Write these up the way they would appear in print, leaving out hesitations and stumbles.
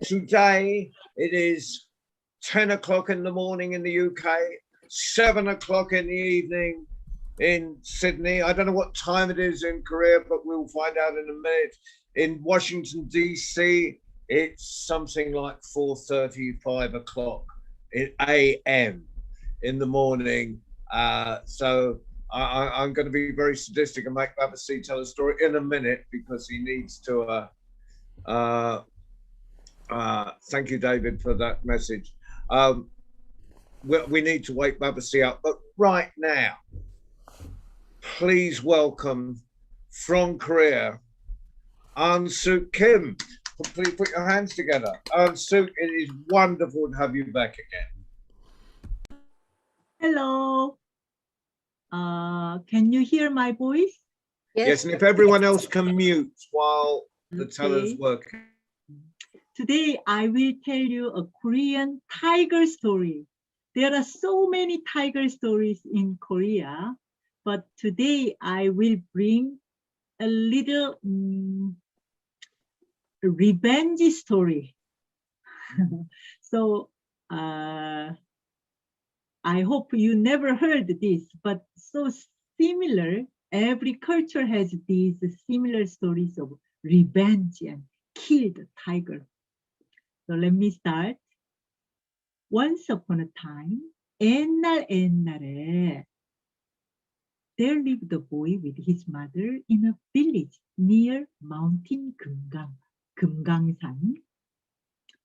Today it is 10 o'clock in the morning in the UK, 7 o'clock in the evening in Sydney. I don't know what time it is in Korea, but we'll find out in a minute. In Washington, D.C., it's something like 4:30, 5 o'clock a.m. in the morning. I'm going to be very sadistic and make Babasi tell a story in a minute because he needs to thank you, David, for that message. We need to wake Babasi up. But right now, please welcome from Korea, An-Suk Kim. Please put your hands together. An-Suk, it is wonderful to have you back again. Hello. Can you hear my voice? Yes, and if everyone else can mute while the teller's working. Today, I will tell you a Korean tiger story. There are so many tiger stories in Korea, but today I will bring a little revenge story. So I hope you never heard this, but so similar. Every culture has these similar stories of revenge and killed tiger. So let me start. Once upon a time, 옛날에, there lived a boy with his mother in a village near Mountain Kumgangsan.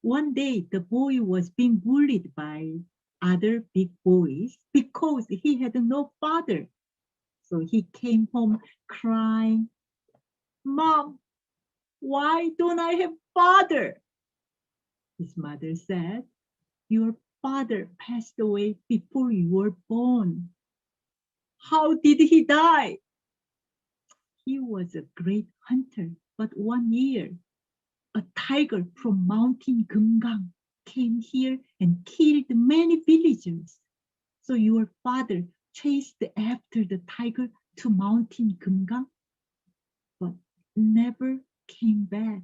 One day, the boy was being bullied by other big boys because he had no father. So he came home crying, "Mom, why don't I have father?" His mother said, "Your father passed away before you were born." "How did he die?" "He was a great hunter, but one year, a tiger from Mountain Kumgang came here and killed many villagers. So your father chased after the tiger to Mountain Kumgang, but never came back.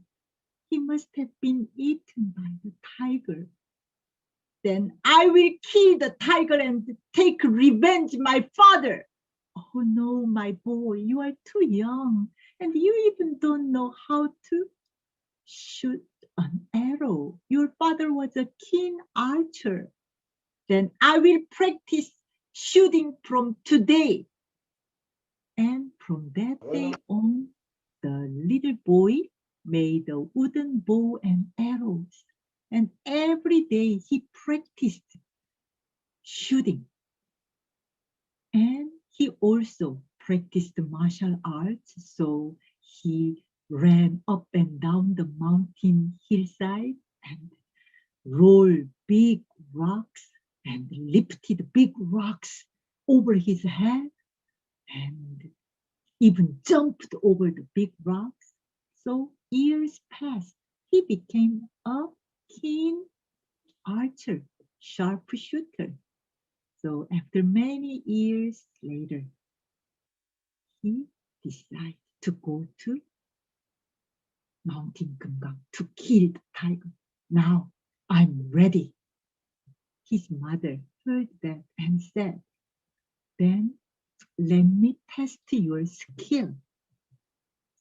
He must have been eaten by the tiger. Then I will kill the tiger and take revenge my father." "Oh no, my boy, you are too young and you even don't know how to shoot an arrow. Your father was a keen archer." "Then I will practice shooting from today." And from that day on, the little boy made a wooden bow and arrows. And every day he practiced shooting. And he also practiced martial arts. So he ran up and down the mountain hillside and rolled big rocks and lifted big rocks over his head and even jumped over the big rocks. So years passed. He became a keen archer, sharpshooter. So after many years later, he decided to go to Mountain Kumgang to kill the tiger. "Now I'm ready." His mother heard that and said, "Then let me test your skill."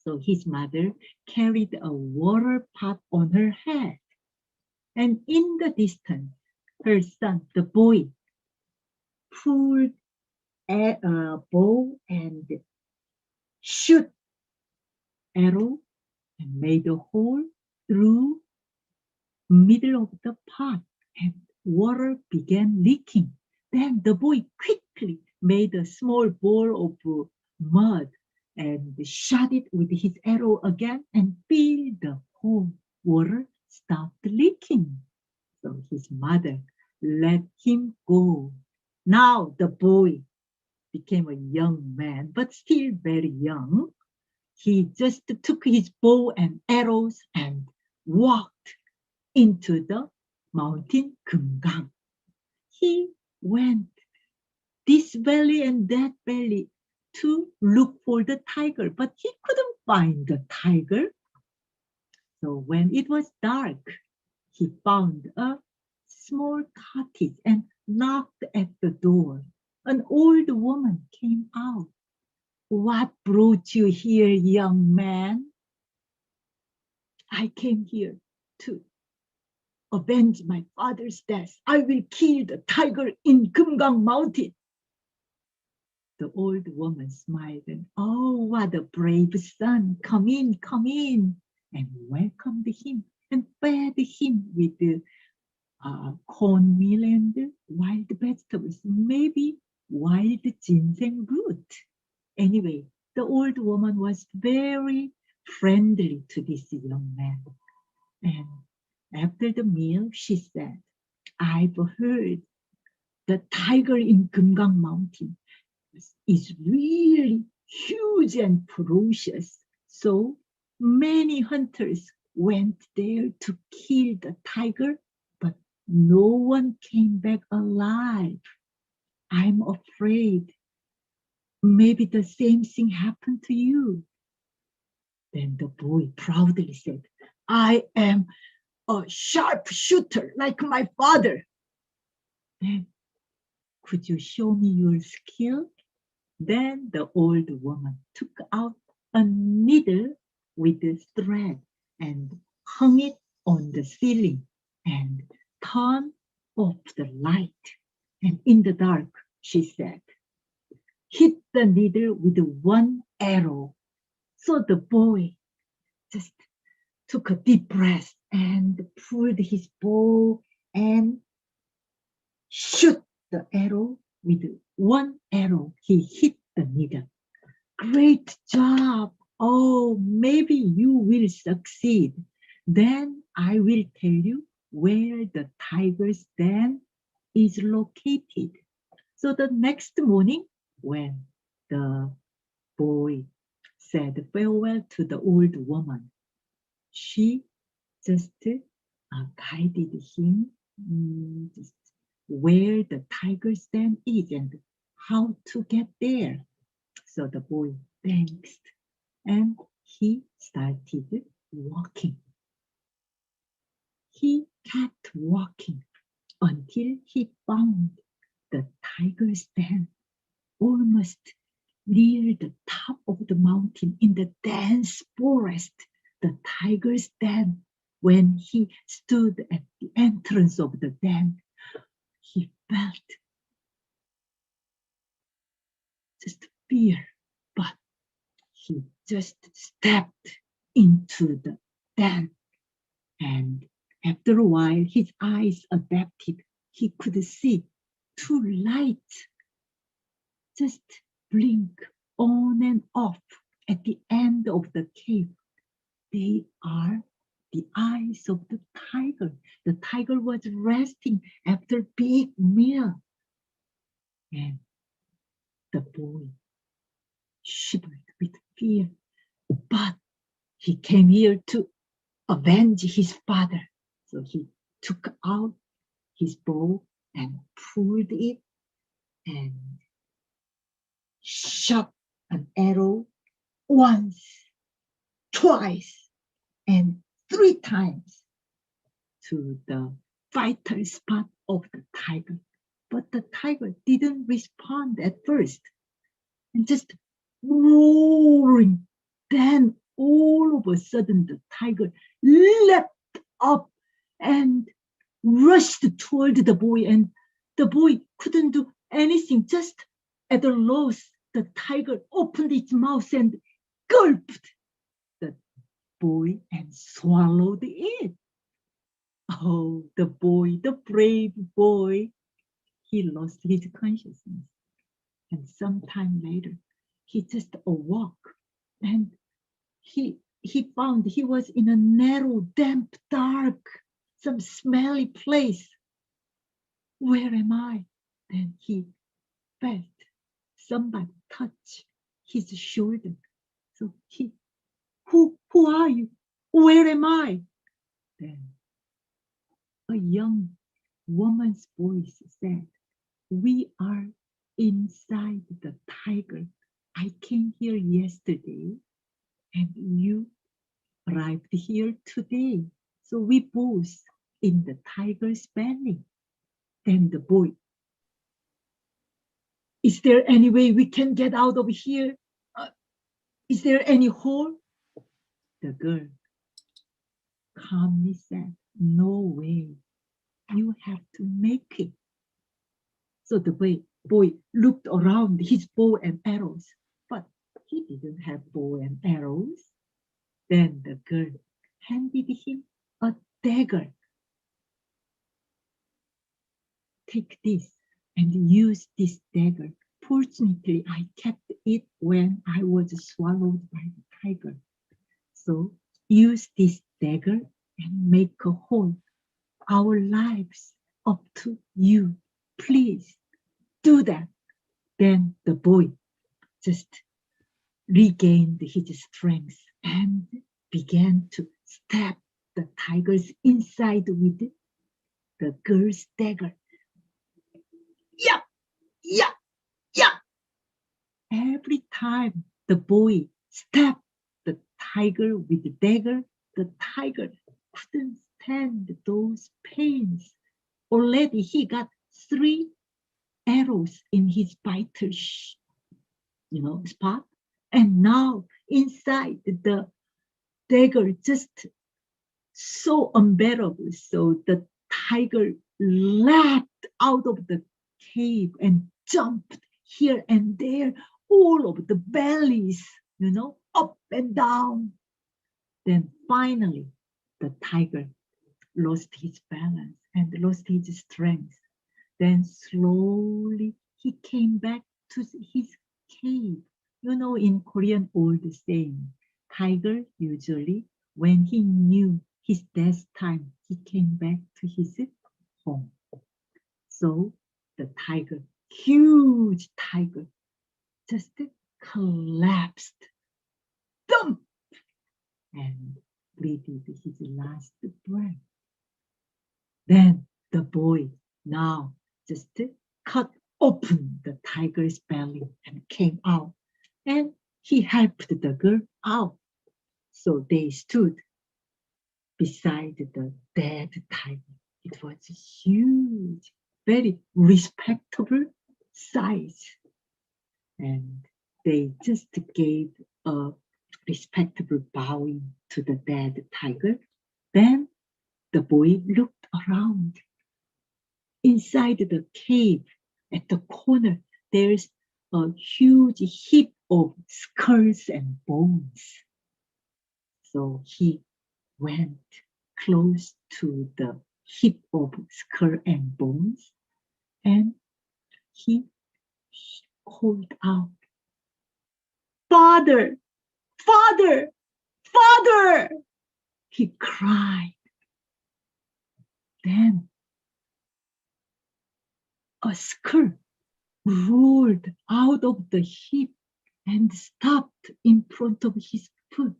So his mother carried a water pot on her head. And in the distance, her son, the boy, pulled a bow and shoot arrow and made a hole through middle of the pot, and water began leaking. Then the boy quickly made a small ball of mud and shot it with his arrow again and filled the hole. Water stopped leaking. So his mother let him go. Now the boy became a young man, but still very young. He just took his bow and arrows and walked into the mountain Kumgang. He went this valley and that valley to look for the tiger, but he couldn't find the tiger. So when it was dark, he found a small cottage and knocked at the door. An old woman came out. What brought you here, young man? I came here to avenge my father's death. I will kill the tiger in Kumgang Mountain. The old woman smiled and, oh, what a brave son. Come in, and welcomed him and fed him with cornmeal and wild vegetables, maybe wild ginseng root. Anyway, the old woman was very friendly to this young man. And after the meal, she said, I've heard the tiger in Kumgang Mountain is really huge and ferocious. So many hunters went there to kill the tiger, but no one came back alive. I'm afraid maybe the same thing happened to you. Then the boy proudly said, I am a sharpshooter like my father. Then, could you show me your skill? Then the old woman took out a needle with a thread and hung it on the ceiling and turned off the light. And in the dark, she said, hit the needle with one arrow. So the boy just took a deep breath and pulled his bow and shoot the arrow with one arrow. He hit the needle. Great job. Oh, maybe you will succeed. Then I will tell you where the tiger's den is located. So the next morning, when the boy said farewell to the old woman, she just guided him just where the tiger's den is and how to get there. So the boy thanked and he started walking. He kept walking until he found the tiger's den almost near the top of the mountain in the dense forest. The tiger's den. When he stood at the entrance of the den, he felt just fear, but he just stepped into the den. And after a while, his eyes adapted. He could see two lights just blink on and off at the end of the cave. They are the eyes of the tiger. The tiger was resting after a big meal. And the boy shivered with fear, but he came here to avenge his father. So he took out his bow and pulled it and shot an arrow once, twice, and 3 times to the vital spot of the tiger. But the tiger didn't respond at first and just roaring. Then all of a sudden the tiger leapt up and rushed toward the boy, and the boy couldn't do anything. Just at a loss, the tiger opened its mouth and gulped the boy and swallowed it. Oh, the boy, the brave boy, he lost his consciousness. And sometime later, he just awoke and he found he was in a narrow, damp, dark, some smelly place. Where am I? Then he felt somebody touch his shoulder. So he, who are you? Where am I? Then a young woman's voice said, we are inside the tiger. I came here yesterday and you arrived here today. So we both in the tiger's belly. Then the boy, is there any way we can get out of here? Is there any hole? The girl calmly said, no way, you have to make it. So the boy looked around his bow and arrows, but he didn't have bow and arrows. Then the girl handed him a dagger. Take this and use this dagger. Fortunately, I kept it when I was swallowed by the tiger. So use this dagger and make a hole. Our lives up to you. Please do that. Then the boy just regained his strength and began to stab the tiger's inside with the girl's dagger. Yeah, yeah, yeah. Every time the boy stabbed the tiger with the dagger, the tiger couldn't stand those pains. Already he got 3 arrows in his vital spot. And now inside the dagger just so unbearable. So the tiger leapt out of the cave and jumped here and there, all over the valleys, up and down. Then finally, the tiger lost his balance and lost his strength. Then slowly he came back to his cave. In Korean old saying, tiger usually, when he knew his death time, he came back to his home. So the tiger, huge tiger, just collapsed, thump, and breathed his last breath. Then the boy now just cut open the tiger's belly and came out, and he helped the girl out. So they stood beside the dead tiger. It was huge, very respectable size. And they just gave a respectable bowing to the dead tiger. Then the boy looked around. Inside the cave, at the corner, there's a huge heap of skulls and bones. So he went close to the heap of skull and bones, and he called out, "Father, Father, Father!" He cried. Then a skull rolled out of the heap and stopped in front of his foot.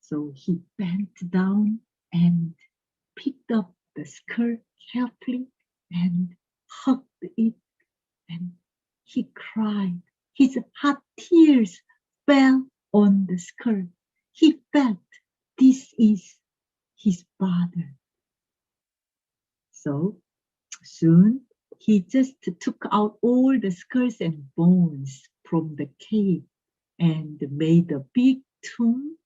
So he bent down and picked up the skull carefully and hugged it, and he cried. His hot tears fell on the skull. He felt this is his father. So soon he just took out all the skulls and bones from the cave and made a big tomb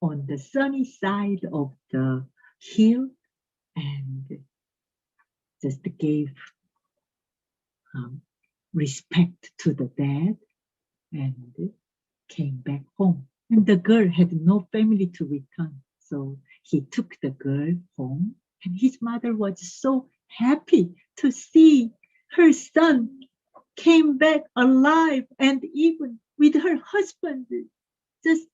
on the sunny side of the hill, and just gave respect to the dead and came back home. And the girl had no family to return, so he took the girl home, and his mother was so happy to see her son came back alive, and even with her husband, just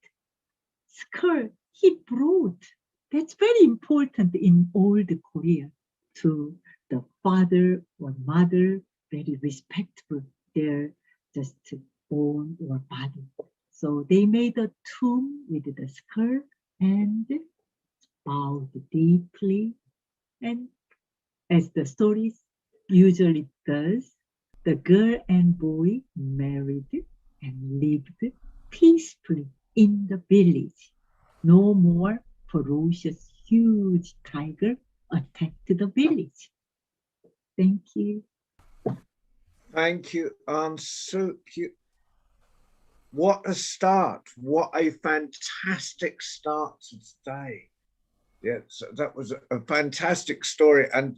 skull he brought. That's very important in old Korea, to the father or mother, very respectful their just bone or body. So they made a tomb with the skull and bowed deeply. And as the story usually does, the girl and boy married and lived peacefully in the village. No more ferocious, huge tiger attacked the village. Thank you. Thank you, Suk. What a start. What a fantastic start to today. Yes, that was a fantastic story and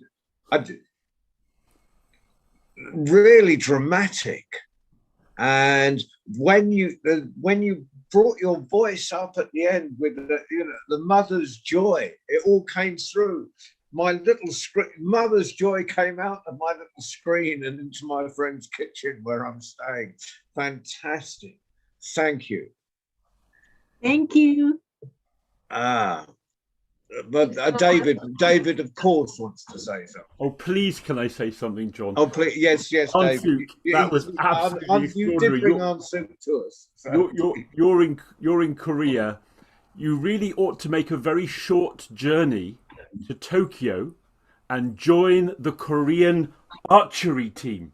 really dramatic. And when you brought your voice up at the end with the mother's joy, it all came through. My little mother's joy came out of my little screen and into my friend's kitchen where I'm staying. Fantastic. Thank you. Thank you. But David, of course, wants to say something. Oh, please, can I say something, John? Oh, please, yes, David. That was absolutely you did bring Ansuk to us. So. You're in Korea. You really ought to make a very short journey to Tokyo and join the Korean archery team,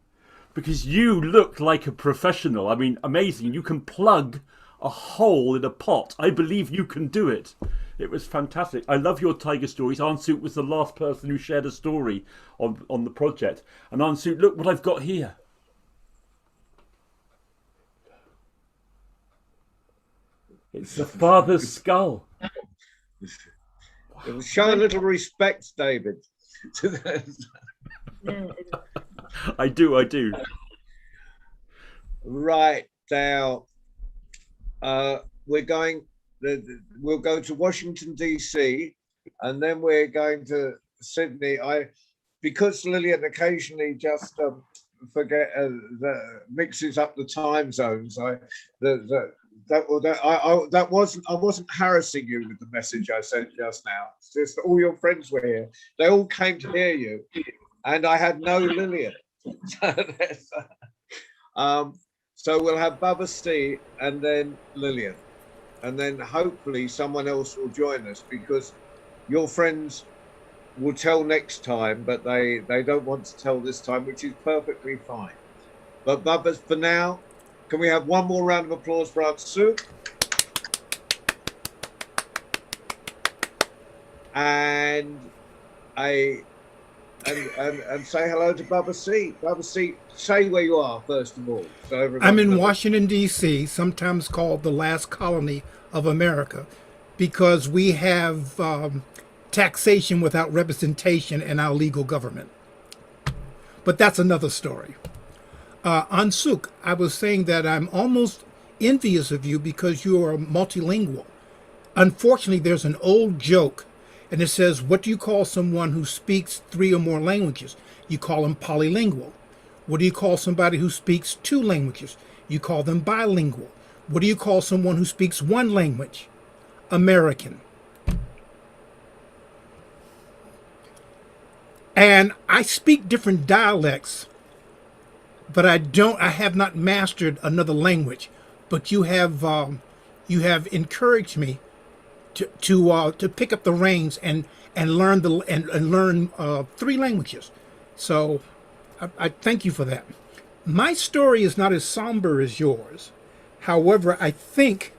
because you look like a professional. I mean, amazing. You can plug a hole in a pot. I believe you can do it. It was fantastic. I love your tiger stories. Ansuk was the last person who shared a story on the project. And Ansuk, look what I've got here. It's the father's skull. Show a little respect, David. I do. Right now, we'll go to Washington, D.C., and then we're going to Sydney. Because Lillian occasionally just mixes up the time zones. I wasn't harassing you with the message I sent just now. It's just all your friends were here. They all came to hear you, and I had no Lillian. So we'll have Baba C and then Lillian, and then hopefully someone else will join us, because your friends will tell next time, but they don't want to tell this time, which is perfectly fine. But Baba, for now, can we have one more round of applause for Ansuk? And say hello to Baba C. Baba C, say where you are first of all. So I'm in Washington, D.C., sometimes called the last colony of America, because we have taxation without representation in our legal government. But that's another story. Ansuk, I was saying that I'm almost envious of you because you are multilingual. Unfortunately, there's an old joke, and it says, what do you call someone who speaks 3 or more languages? You call them polylingual. What do you call somebody who speaks 2 languages? You call them bilingual. What do you call someone who speaks 1 language? American. And I speak different dialects, but I have not mastered another language. But you have encouraged me to pick up the reins and learn 3 languages. So I thank you for that. My story is not as somber as yours. However, I think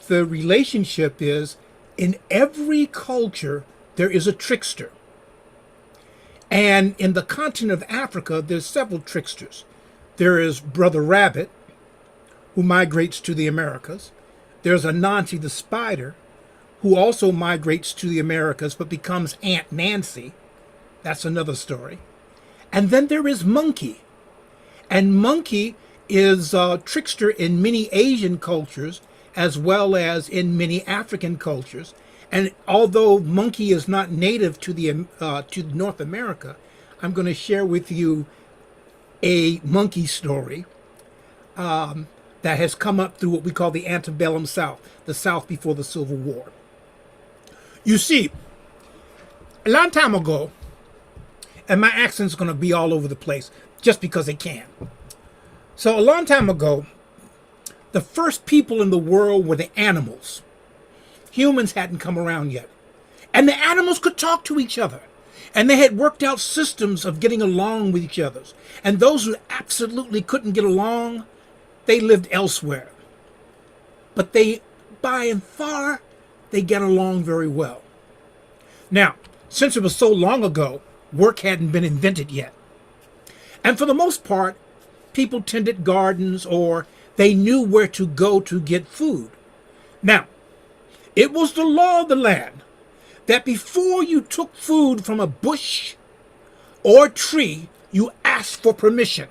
the relationship is, in every culture there is a trickster. And in the continent of Africa, there's several tricksters. There is Brother Rabbit, who migrates to the Americas. There's Anansi the spider, who also migrates to the Americas but becomes Aunt Nancy. That's another story. And then there is Monkey. And Monkey is a trickster in many Asian cultures as well as in many African cultures. And although Monkey is not native to North America, I'm going to share with you a monkey story that has come up through what we call the antebellum South, the South before the Civil War. You see, a long time ago, and my accent's going to be all over the place just because it can. So a long time ago, the first people in the world were the animals. Humans hadn't come around yet. And the animals could talk to each other. And they had worked out systems of getting along with each other. And those who absolutely couldn't get along, they lived elsewhere. But by and far, they get along very well. Now, since it was so long ago, work hadn't been invented yet. And for the most part, people tended gardens or they knew where to go to get food. Now, it was the law of the land that before you took food from a bush or tree, you asked for permission.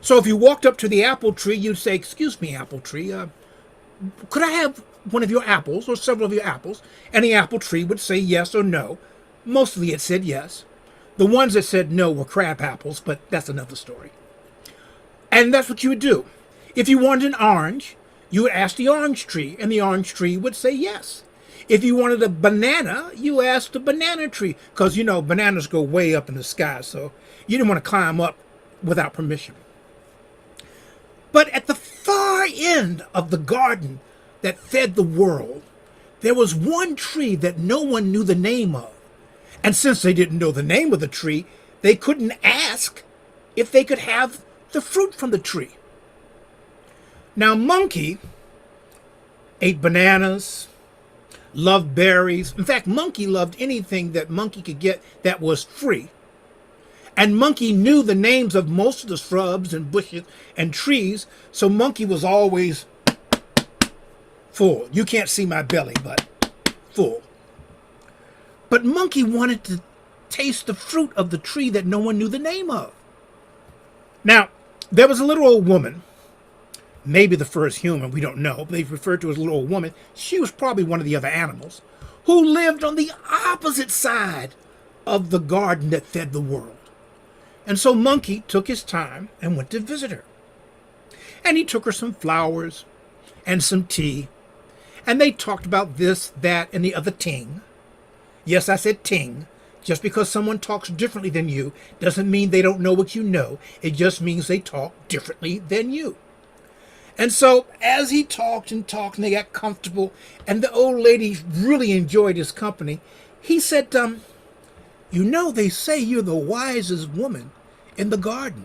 So if you walked up to the apple tree, you'd say, "Excuse me, apple tree, could I have one of your apples or several of your apples?" And the apple tree would say yes or no. Mostly it said yes. The ones that said no were crab apples, but that's another story. And that's what you would do. If you wanted an orange, you would ask the orange tree, and the orange tree would say yes. If you wanted a banana, you asked the banana tree, because, you know, bananas go way up in the sky, so you didn't want to climb up without permission. But at the far end of the garden that fed the world, there was one tree that no one knew the name of. And since they didn't know the name of the tree, they couldn't ask if they could have the fruit from the tree. Now, Monkey ate bananas, loved berries. In fact, Monkey loved anything that Monkey could get that was free. And Monkey knew the names of most of the shrubs and bushes and trees, so Monkey was always full. You can't see my belly, but full. But Monkey wanted to taste the fruit of the tree that no one knew the name of. Now, there was a little old woman, maybe the first human, we don't know, but they referred to her as a little old woman. She was probably one of the other animals, who lived on the opposite side of the garden that fed the world. And so Monkey took his time and went to visit her. And he took her some flowers and some tea, and they talked about this, that, and the other ting. Yes, I said ting. Just because someone talks differently than you doesn't mean they don't know what you know. It just means they talk differently than you. And so as he talked and talked and they got comfortable and the old lady really enjoyed his company, he said, "You know, they say you're the wisest woman in the garden."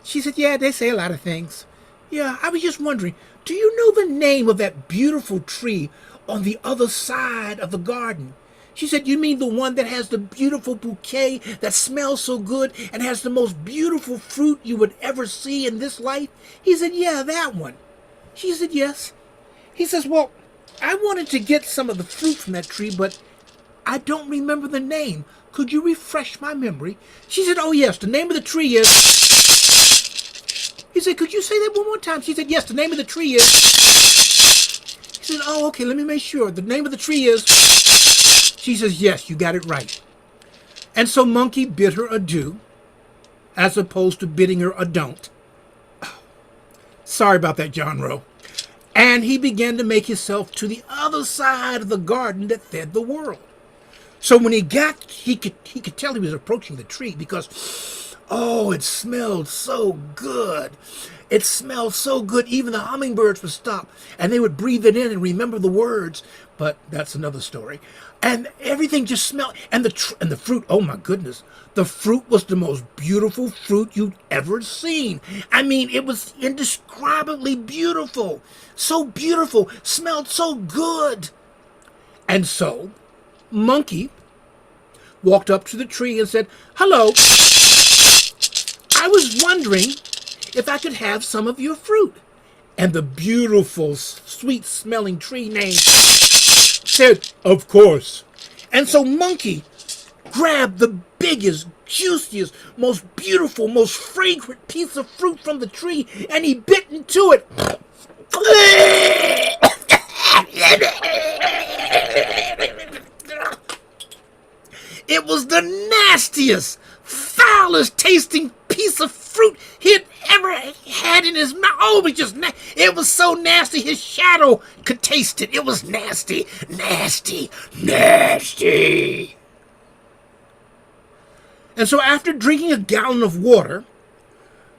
She said, "Yeah, they say a lot of things. Yeah, I was just wondering, do you know the name of that beautiful tree on the other side of the garden?" She said, "You mean the one that has the beautiful bouquet that smells so good and has the most beautiful fruit you would ever see in this life?" He said, "Yeah, that one." She said, "Yes." He says, "Well, I wanted to get some of the fruit from that tree, but I don't remember the name. Could you refresh my memory?" She said, "Oh, yes, the name of the tree is..." He said, "Could you say that one more time?" She said, "Yes, the name of the tree is..." He said, "Oh, okay, let me make sure. The name of the tree is..." She says, "Yes, you got it right." And so Monkey bid her adieu, as opposed to bidding her a don't. Sorry about that, John Rowe. And he began to make himself to the other side of the garden that fed the world. So when he got, he could tell he was approaching the tree because, oh, it smelled so good. It smelled so good, even the hummingbirds would stop and they would breathe it in and remember the words. But that's another story. And everything just smelled, and the fruit, oh my goodness, the fruit was the most beautiful fruit you'd ever seen. I mean, it was indescribably beautiful, so beautiful, smelled so good. And so Monkey walked up to the tree and said, "Hello, I was wondering if I could have some of your fruit." And the beautiful, sweet-smelling tree named said, "Of course." And so Monkey grabbed the biggest, juiciest, most beautiful, most fragrant piece of fruit from the tree, and he bit into it. It was the nastiest, foulest tasting piece of fruit he'd ever had in his mouth. Oh, it was so nasty his shadow could taste it. It was nasty, nasty, nasty. And so after drinking a gallon of water,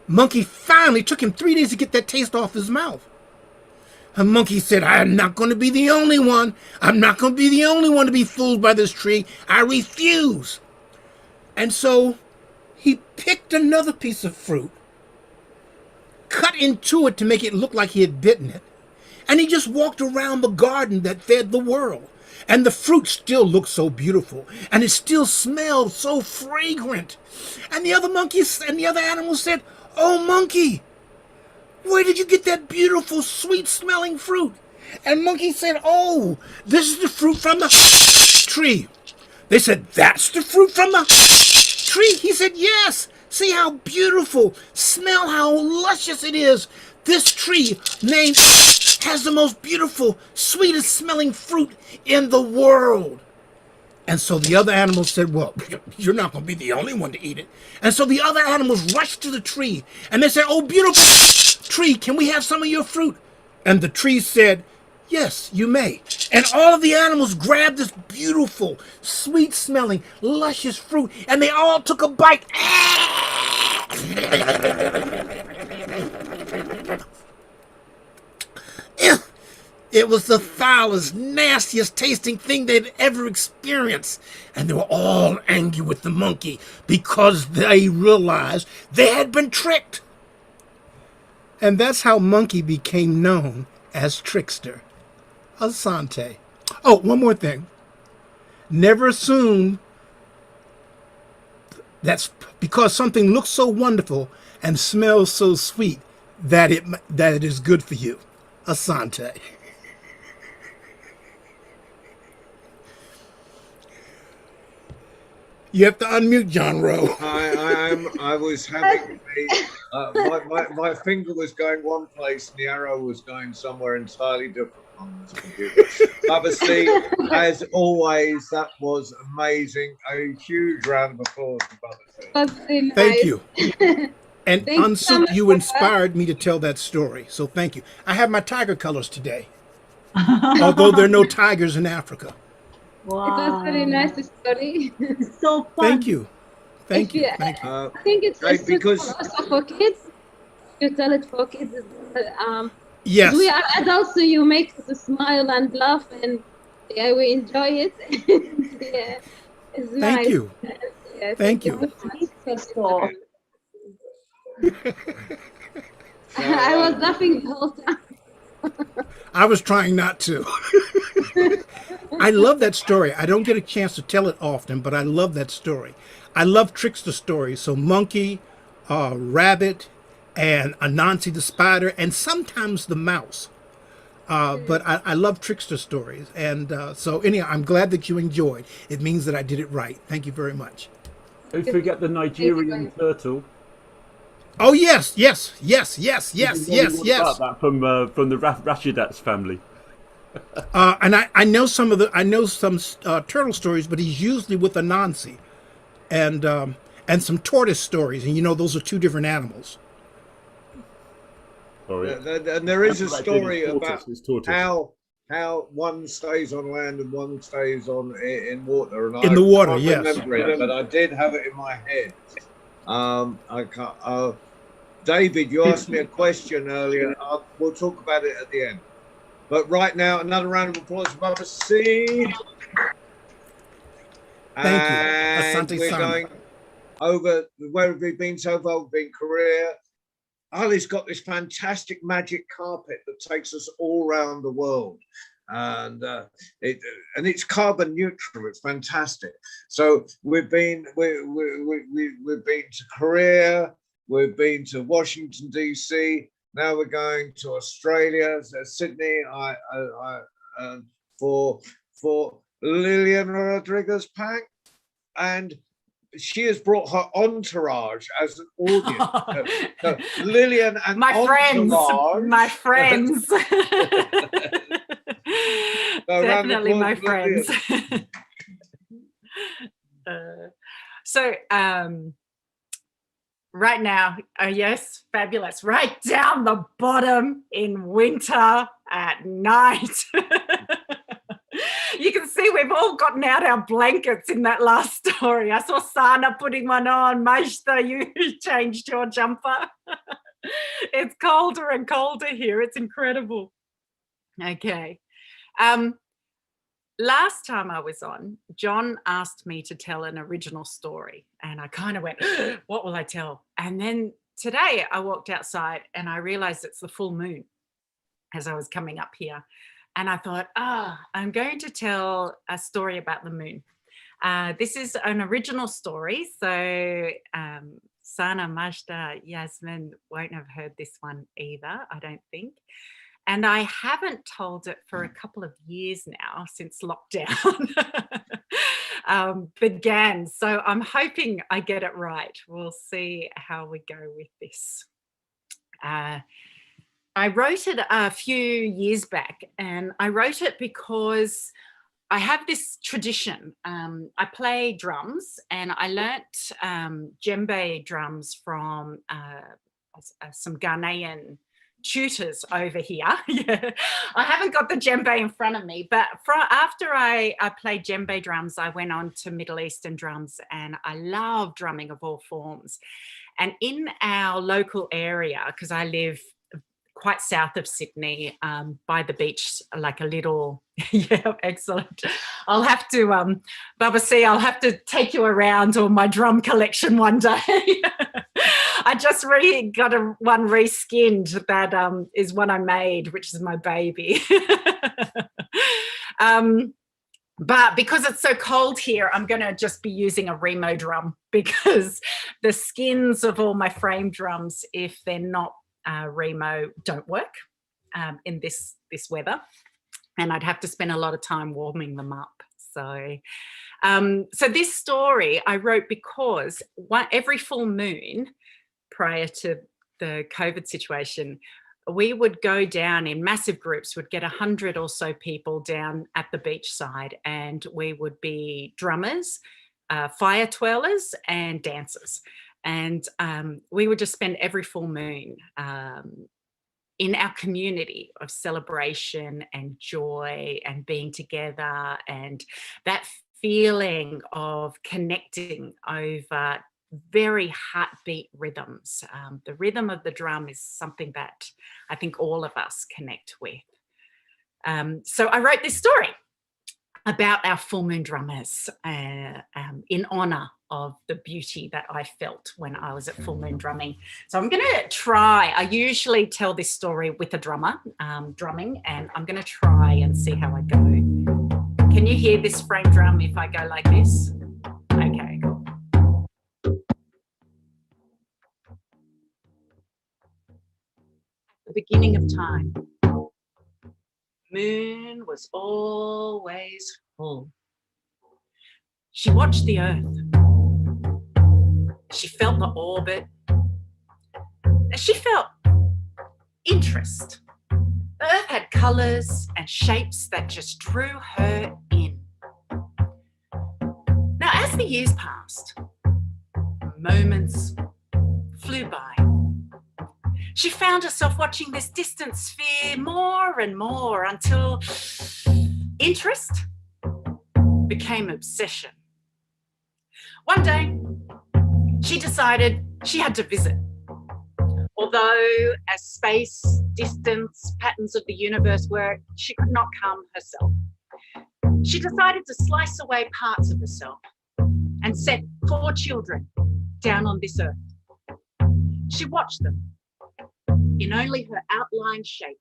Monkey finally took him 3 days to get that taste off his mouth. And Monkey said, "I'm not going to be the only one. I'm not going to be the only one to be fooled by this tree. I refuse." And so he picked another piece of fruit, cut into it to make it look like he had bitten it, and he just walked around the garden that fed the world. And the fruit still looked so beautiful, and it still smelled so fragrant. And the other monkeys and the other animals said, "Oh, monkey, where did you get that beautiful, sweet-smelling fruit?" And monkey said, "Oh, this is the fruit from the tree." They said, "That's the fruit from the tree?" He said, "Yes. See how beautiful, smell how luscious it is. This tree named has the most beautiful, sweetest smelling fruit in the world." And so the other animals said, "Well, you're not going to be the only one to eat it." And so the other animals rushed to the tree and they said, "Oh, beautiful tree, can we have some of your fruit?" And the tree said, "Yes, you may." And all of the animals grabbed this beautiful, sweet smelling, luscious fruit and they all took a bite. It was the foulest, nastiest tasting thing they'd ever experienced. And they were all angry with the monkey because they realized they had been tricked. And that's how Monkey became known as Trickster. Asante. Oh, one more thing. Never assume that's because something looks so wonderful and smells so sweet that it is good for you. Asante. You have to unmute, John Rowe. I was having my finger was going one place and the arrow was going somewhere entirely different on this computer. Babasi, as always, that was amazing. A huge round of applause for Babasi. That's really nice. Thank you. And Thank you so Unsuk, much you for inspired me to tell that story. So thank you. I have my tiger colors today, although there are no tigers in Africa. It was very nice story. So fun. Thank you. Thank you. Yeah. Thank you. I think it's Right, good because- also for kids. You tell it for kids. Yes. We are adults, so you make us smile and laugh, and yeah, we enjoy it. Yeah, it's nice. Thank you. Yeah, Thank you. so I was laughing the whole time. I was trying not to. I love that story. I don't get a chance to tell it often, but I love that story. I love trickster stories. So monkey, rabbit, and Anansi the spider, and sometimes the mouse. But I love trickster stories. And so anyhow, I'm glad that you enjoyed. It means that I did it right. Thank you very much. Don't forget the Nigerian turtle. Oh, yes, yes, yes, yes, You yes, can yes, learn yes. about that from the Rashidats family. And I know some turtle stories, but he's usually with Anansi, and some tortoise stories, and those are two different animals. Sorry. And there is a That's what I did, story it's about tortoise, it's tortoise. how one stays on land and one stays in water. And In the water, I can't yes. remember it, but I did have it in my head. I can't. David, you asked me a question earlier. We'll talk about it at the end. But right now, another round of applause for Babasi. Thank you. And Asante we're Sana. going over. Where have we been so far? We've been Korea. Ali's got this fantastic magic carpet that takes us all around the world, and it's carbon neutral. It's fantastic. So we've been to Korea. We've been to Washington D.C. Now we're going to Australia, Sydney. For Lillian Rodriguez Pack, and she has brought her entourage as an audience. So Lillian and my friends, entourage. my friends. So round of Definitely my applause for friends. So right now, yes, fabulous. Right down the bottom in winter at night. You can see we've all gotten out our blankets in that last story. I saw Sana putting one on. Majda, you changed your jumper. It's colder and colder here. It's incredible. Okay. Last time I was on, John asked me to tell an original story, and I kind of went, what will I tell? And then today I walked outside and I realized it's the full moon as I was coming up here. And I thought, I'm going to tell a story about the moon. This is an original story. So Sana, Majda, Yasmin won't have heard this one either, I don't think. And I haven't told it for a couple of years now, since lockdown began. So I'm hoping I get it right. We'll see how we go with this. I wrote it a few years back, and I wrote it because I have this tradition. I play drums, and I learnt djembe drums from some Ghanaian tutors over here. Yeah, I haven't got the djembe in front of me, but after I played djembe drums, I went on to Middle Eastern drums, and I love drumming of all forms. And in our local area, because I live quite south of Sydney, by the beach, like a little, yeah, excellent. I'll have to, Baba C, I'll have to take you around on my drum collection one day. I just got one reskinned that is one I made, which is my baby. But because it's so cold here, I'm going to just be using a Remo drum, because the skins of all my frame drums, if they're not Remo, don't work in this weather, and I'd have to spend a lot of time warming them up. So this story I wrote because every full moon prior to the COVID situation, we would go down in massive groups, would get 100 or so people down at the beachside, and we would be drummers, fire twirlers and dancers. And we would just spend every full moon in our community of celebration and joy and being together, and that feeling of connecting over very heartbeat rhythms. The rhythm of the drum is something that I think all of us connect with. So I wrote this story about our full moon drummers in honour of the beauty that I felt when I was at full moon drumming. So I'm going to try, I usually tell this story with a drummer drumming, and I'm going to try and see how I go. Can you hear this frame drum if I go like this? Okay, cool. The beginning of time, moon was always full. She watched the earth. She felt the orbit. She felt interest. The earth had colours and shapes that just drew her in. Now, as the years passed, moments flew by. She found herself watching this distant sphere more and more until interest became obsession. One day, she decided she had to visit. Although as space, distance, patterns of the universe work, she could not come herself. She decided to slice away parts of herself and set 4 children down on this earth. She watched them in only her outline shape,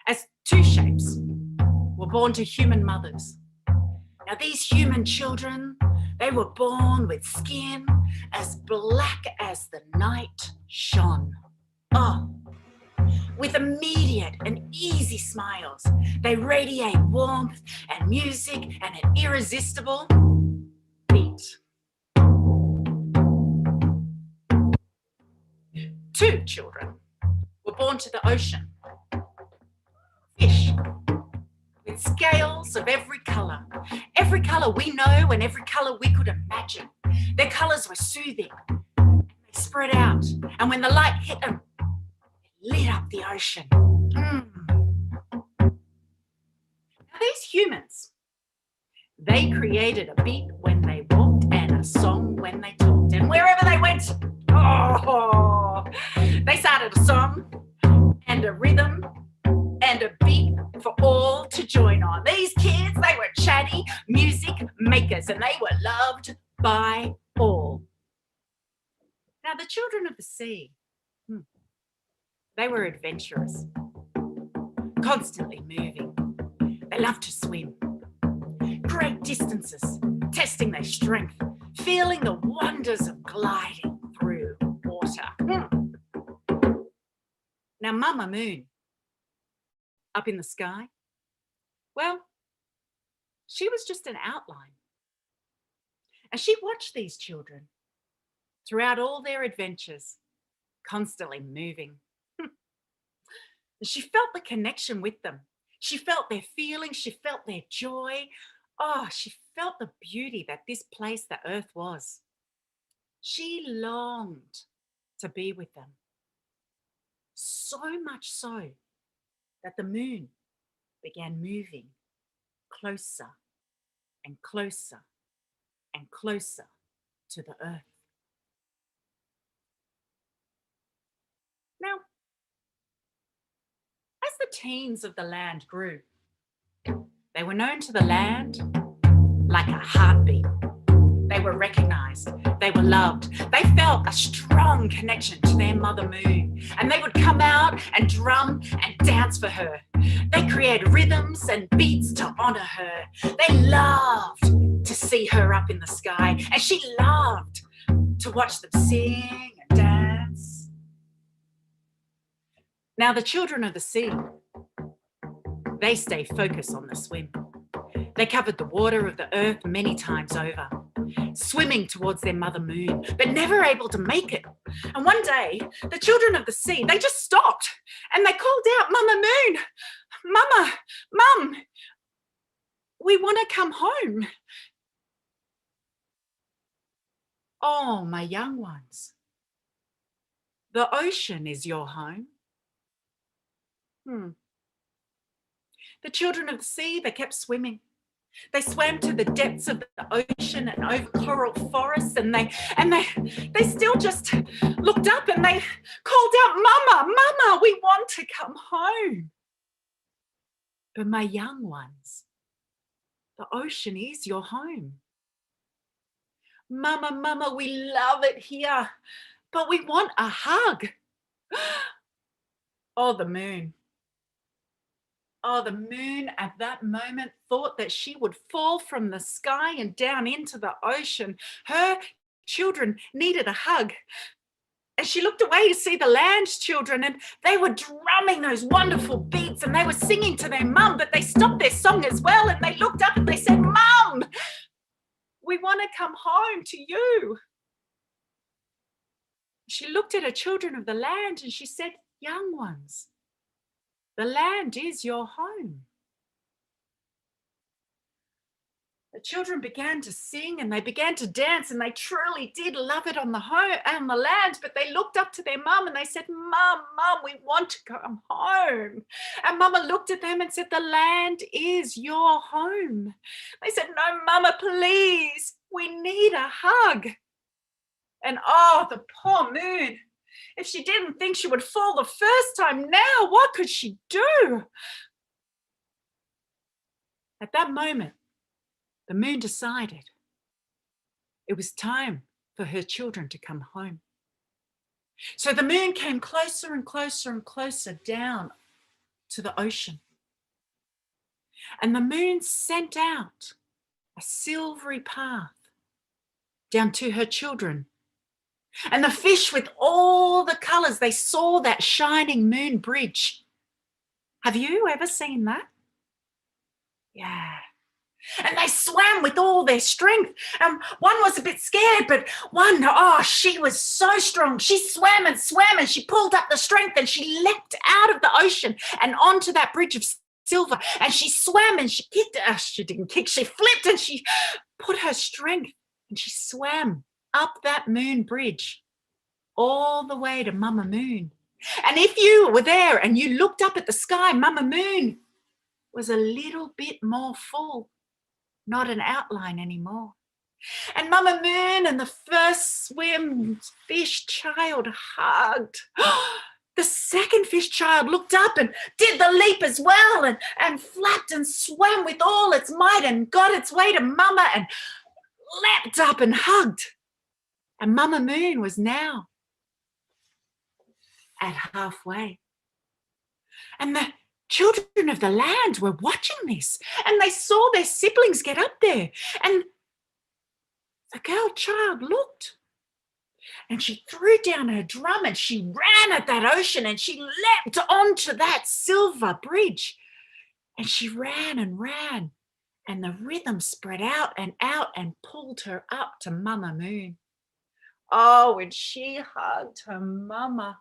as 2 shapes were born to human mothers. Now these human children, they were born with skin as black as the night shone. Oh, with immediate and easy smiles, they radiate warmth and music and an irresistible beat. 2 children were born to the ocean. Fish with scales of every colour we know and every colour we could imagine. Their colours were soothing. They spread out, and when the light hit them, it lit up the ocean. Now these humans, they created a beat when they walked and a song when they talked, and wherever they went, they started a song and a rhythm and a beat for all to join on. These kids, they were chatty music makers, and they were loved by all. Now the children of the sea, they were adventurous. constantly moving. They love to swim, great distances, testing their strength, feeling the wonders of gliding through water. Now, Mama Moon, up in the sky, well, she was just an outline. And she watched these children throughout all their adventures, constantly moving. She felt the connection with them. She felt their feelings. She felt their joy. Oh, she felt the beauty that this place, the earth, was. She longed to be with them. So much so that the moon began moving closer and closer and closer to the earth. Now, as the teens of the land grew, they were known to the land like a heartbeat. They were recognized, they were loved, they felt a strong connection to their Mother Moon, and they would come out and drum and dance for her. They created rhythms and beats to honor her. They loved to see her up in the sky, and she loved to watch them sing and dance. Now, the children of the sea, they stay focused on the swim. They covered the water of the earth many times over, swimming towards their Mother Moon, but never able to make it. And one day, the children of the sea, they just stopped and they called out, Mama Moon, Mama, Mum, we want to come home. Oh, my young ones, the ocean is your home. The children of the sea, they kept swimming. They swam to the depths of the ocean and over coral forests, and they still just looked up and they called out, Mama, Mama, we want to come home. But my young ones, the ocean is your home. Mama, Mama, we love it here, but we want a hug. Oh, the moon. Oh, the moon at that moment thought that she would fall from the sky and down into the ocean. Her children needed a hug. And she looked away to see the land's children, and they were drumming those wonderful beats and they were singing to their mum, but they stopped their song as well and they looked up and they said, Mum, we want to come home to you. She looked at her children of the land and she said, young ones, the land is your home. The children began to sing and they began to dance, and they truly did love it on the land, but they looked up to their mum and they said, Mum, we want to come home. And Mama looked at them and said, the land is your home. They said, no, Mama, please, we need a hug. And oh, the poor moon. If she didn't think she would fall the first time, now what could she do? At that moment, the moon decided it was time for her children to come home. So the moon came closer and closer and closer down to the ocean. And the moon sent out a silvery path down to her children. And the fish with all the colours, they saw that shining moon bridge. Have you ever seen that? Yeah. And they swam with all their strength. And one was a bit scared, but one, oh, she was so strong. She swam and swam and she pulled up the strength and she leapt out of the ocean and onto that bridge of silver. And she swam and she kicked. She didn't kick, she flipped and she put her strength and she swam up that moon bridge all the way to Mama Moon. And if you were there and you looked up at the sky, Mama Moon was a little bit more full, not an outline anymore. And Mama Moon and the first swim fish child hugged. The second fish child looked up and did the leap as well, and flapped and swam with all its might and got its way to Mama and leapt up and hugged. And Mama Moon was now at halfway. And the children of the land were watching this, and they saw their siblings get up there, and the girl child looked, and she threw down her drum and she ran at that ocean, and she leapt onto that silver bridge, and she ran and ran, and the rhythm spread out and pulled her up to Mama Moon. Oh, and she hugged her mama.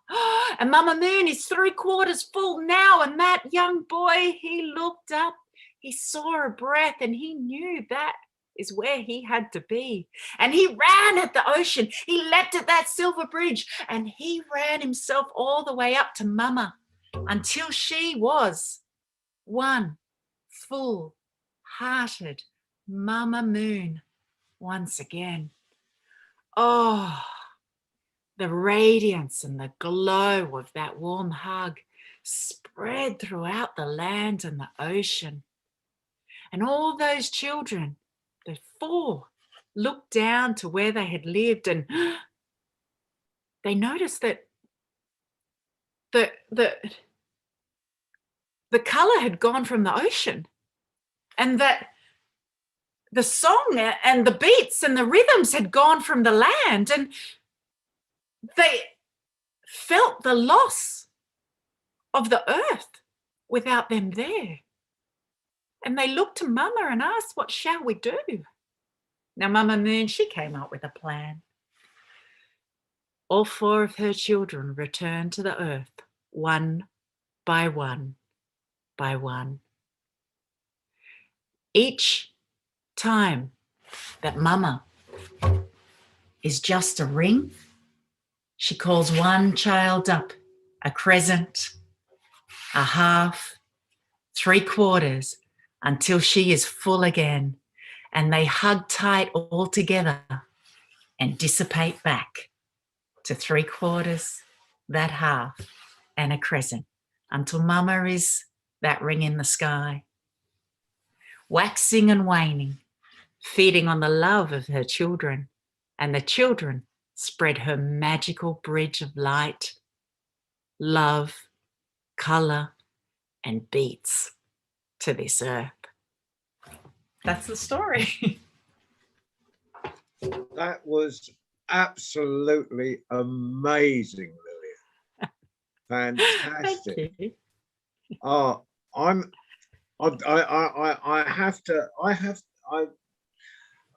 And Mama Moon is 3/4 full now. And that young boy, he looked up, he saw her breath, and he knew that is where he had to be. And he ran at the ocean. He leapt at that silver bridge, and he ran himself all the way up to Mama until she was one full-hearted Mama Moon once again. Oh, the radiance and the glow of that warm hug spread throughout the land and the ocean. And all those children, the 4, looked down to where they had lived, and they noticed that the colour had gone from the ocean, and that the song and the beats and the rhythms had gone from the land, and they felt the loss of the earth without them there. And they looked to Mama and asked, what shall we do? Now, Mama Moon, she came up with a plan. All 4 of her children returned to the earth, one by one by one. Each time that Mama is just a ring, she calls one child up, a crescent, a half, 3/4, until she is full again, and they hug tight all together and dissipate back to 3/4, that half, and a crescent, until Mama is that ring in the sky, waxing and waning, feeding on the love of her children, and the children spread her magical bridge of light, love, colour, and beats to this earth. That's the story. That was absolutely amazing, Lillian. Fantastic. Thank you.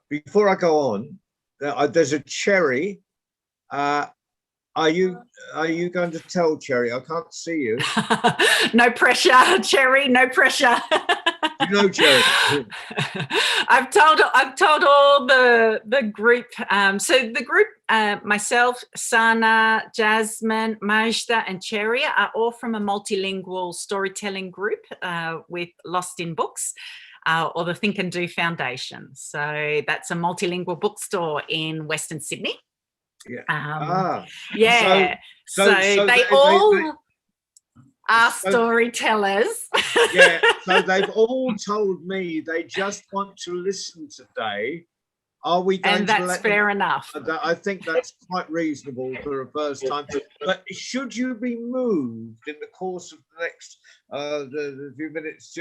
Before I go on, there's a Cherry. Are you going to tell Cherry? I can't see you. No pressure, Cherry, no pressure. You know, Cherry. I've told all the group. So the group, myself, Sana, Jasmine, Majda, and Cherry are all from a multilingual storytelling group with Lost in Books. Or the Think and Do Foundation. So that's a multilingual bookstore in Western Sydney. Yeah. Yeah. So they all are storytellers. Yeah. So they've all told me they just want to listen today. Are we going to let them? And that's fair enough. I think that's quite reasonable for a first time. But should you be moved in the course of the next the few minutes,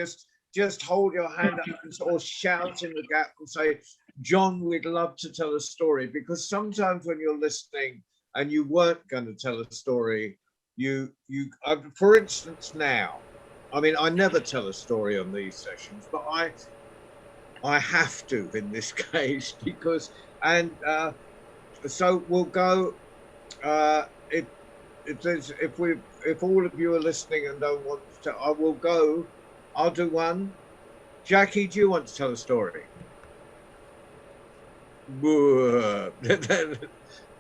just hold your hand up or shout in the gap and say, John, we'd love to tell a story. Because sometimes when you're listening and you weren't going to tell a story, for instance, now, I mean, I never tell a story on these sessions, but I have to in this case because, so we'll go, if all of you are listening and don't want to, I will go. I'll do one. Jackie, do you want to tell a story?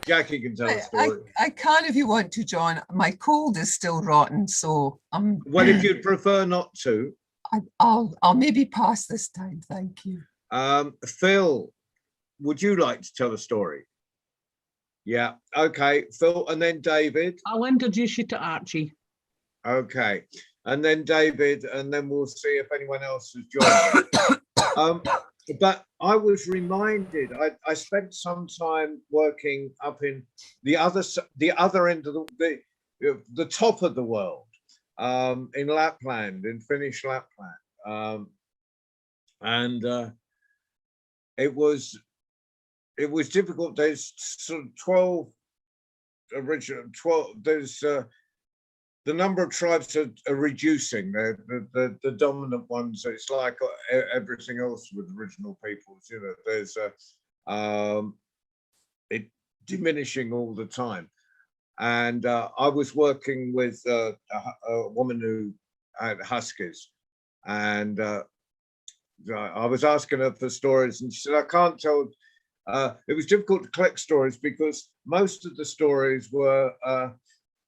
Jackie can tell a story. I can if you want to, John. My cold is still rotten, so well, if you'd prefer not to, I'll maybe pass this time. Thank you. Phil, would you like to tell a story? Yeah. Okay, Phil, and then David. I'll introduce you to Archie. Okay. And then David, and then we'll see if anyone else has joined. But I was reminded, I spent some time working up in the other end of the top of the world, in Lapland, in Finnish Lapland. It was difficult. There's sort of 12 original 12. There's the number of tribes are reducing. The dominant ones. It's like everything else with original peoples. You know, there's it diminishing all the time. And I was working with a woman who had huskies, and I was asking her for stories, and she said, I can't tell. It was difficult to collect stories because most of the stories were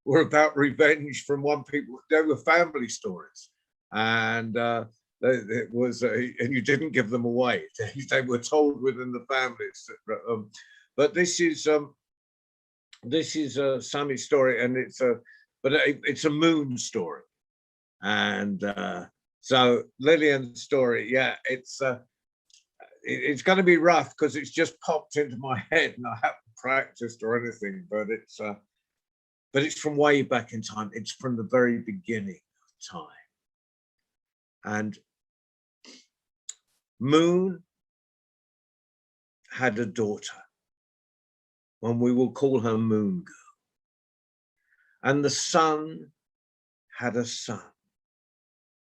about revenge from one people. They were family stories, and it was, and you didn't give them away. They were told within the families. But this is a Sami story, and it's a moon story, and so Lillian's story, yeah, it's going to be rough because it's just popped into my head, and I haven't practiced or anything, but it's from way back in time. It's from the very beginning of time, and Moon had a daughter, and we will call her Moon Girl. And the sun had a son,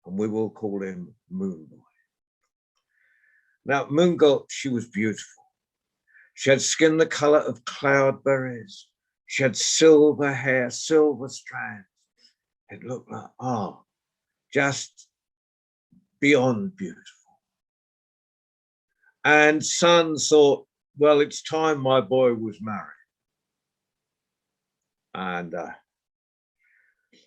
and we will call him Moon Boy. Now, Moon Girl, she was beautiful. She had skin the color of cloudberries. She had silver hair, silver strands. It looked like, just beyond beautiful. And Sun thought, well, it's time my boy was married. And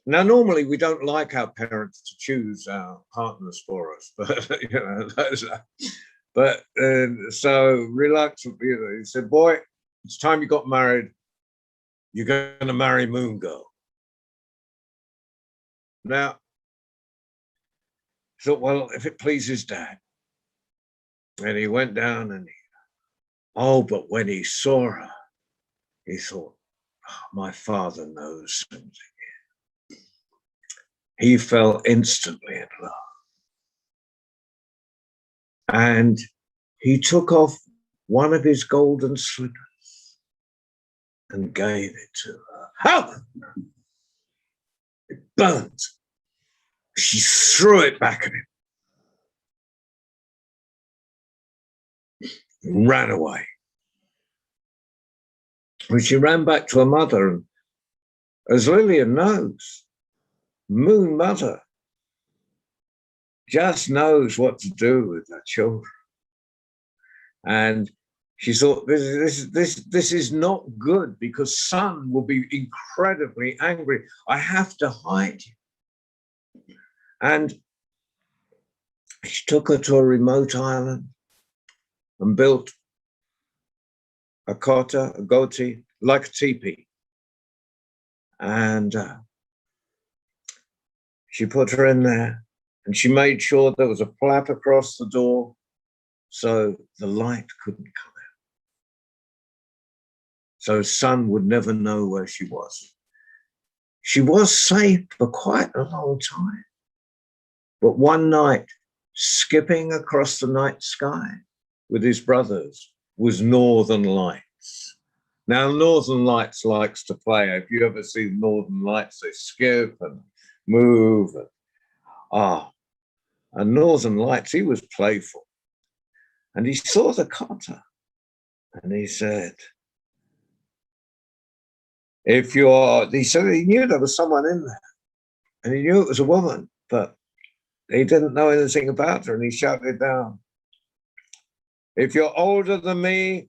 now, normally we don't like our parents to choose our partners for us, but you know, so reluctantly, he said, "Boy, it's time you got married. You're going to marry Moon Girl." Now, I thought, well, if it pleases Dad, and he went down and but when he saw her, he thought, my father knows something. He fell instantly in love. And he took off one of his golden slippers and gave it to her. How? It burnt. She threw it back at him and ran away. When she ran back to her mother, and as Lillian knows, Moon Mother just knows what to do with her children. And she thought, this is not good because Sun will be incredibly angry. I have to hide you. And she took her to a remote island and built a kota, a goti, like a teepee. And she put her in there, and she made sure there was a flap across the door so the light couldn't come out. So Sun would never know where she was. She was safe for quite a long time. But one night, skipping across the night sky with his brothers was Northern Lights. Now, Northern Lights likes to play. If you ever see Northern Lights, they skip and move. And Northern Lights, he was playful. And he saw the kota, and he said, he said he knew there was someone in there, and he knew it was a woman, but he didn't know anything about her, and he shouted down, if you're older than me,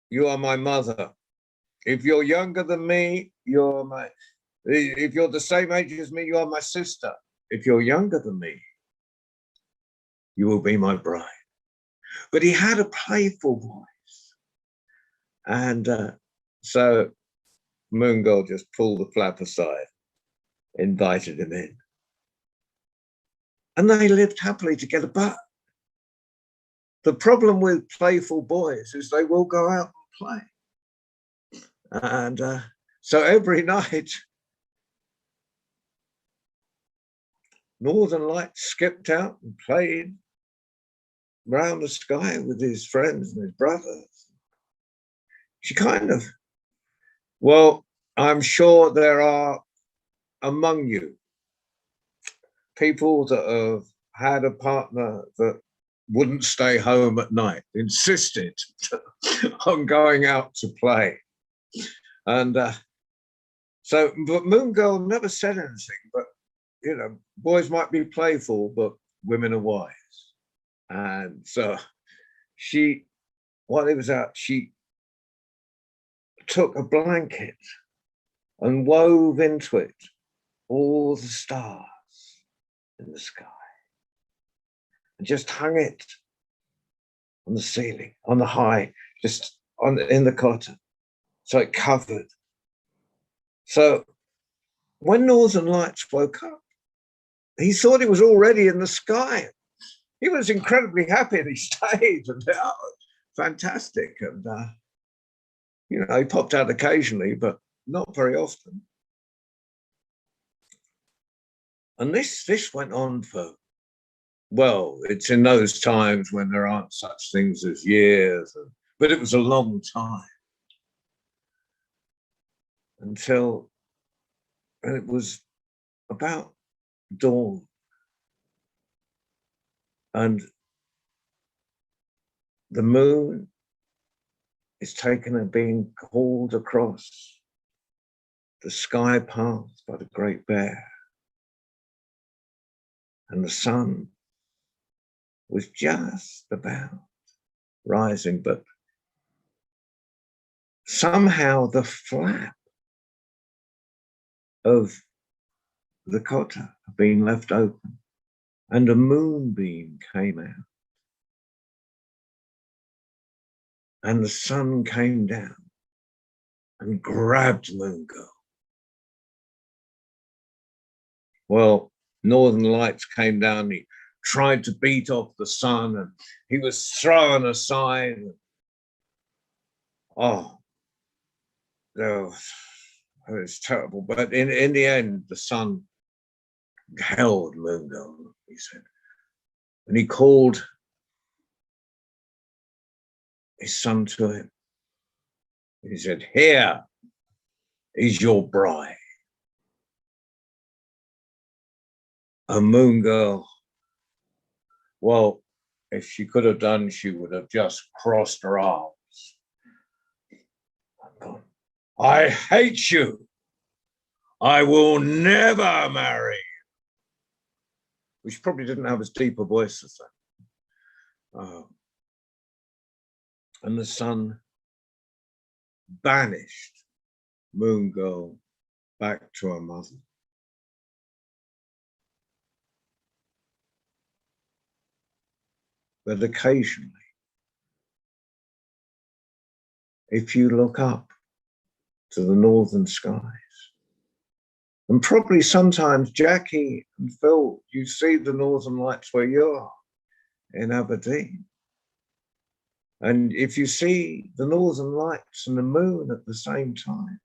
you are my mother. If you're younger than me, if you're the same age as me, you are my sister. If you're younger than me, you will be my bride. But he had a playful voice. And so Moon Girl just pulled the flap aside, invited him in. And they lived happily together. But the problem with playful boys is they will go out and play. And So every night, Northern Lights skipped out and played round the sky with his friends and his brothers. She kind of, well, I'm sure there are among you people that have had a partner that wouldn't stay home at night, insisted on going out to play. And but Moon Girl never said anything, but, you know, boys might be playful, but women are wise. And so she, while he was out, she took a blanket and wove into it all the stars in the sky and just hung it on the ceiling, on the high, just on in the cotton, so it covered. So when Northern Lights woke up, he thought it was already in the sky. He was incredibly happy and he stayed, and fantastic. And you know, he popped out occasionally, but not very often. And this went on for, well, it's in those times when there aren't such things as years, but it was a long time. Until it was about dawn. And the moon is taken and being called across the sky path by the Great Bear. And the sun was just about rising, but somehow the flap of the cotta had been left open and a moonbeam came out. And the sun came down and grabbed Moon Girl. Well, Northern Lights came down, he tried to beat off the sun and he was thrown aside. Oh, it was terrible. But in the end, the sun held Moon Girl, he said. And he called his son to him. He said, "Here is your bride." A Moon Girl, well, if she could have done, she would have just crossed her arms and gone, "I hate you. I will never marry." Which probably didn't have as deep a voice as that. And the sun banished Moon Girl back to her mother. But occasionally, if you look up to the northern skies, and probably sometimes Jackie and Phil, you see the Northern Lights where you are in Aberdeen. And if you see the Northern Lights and the moon at the same time,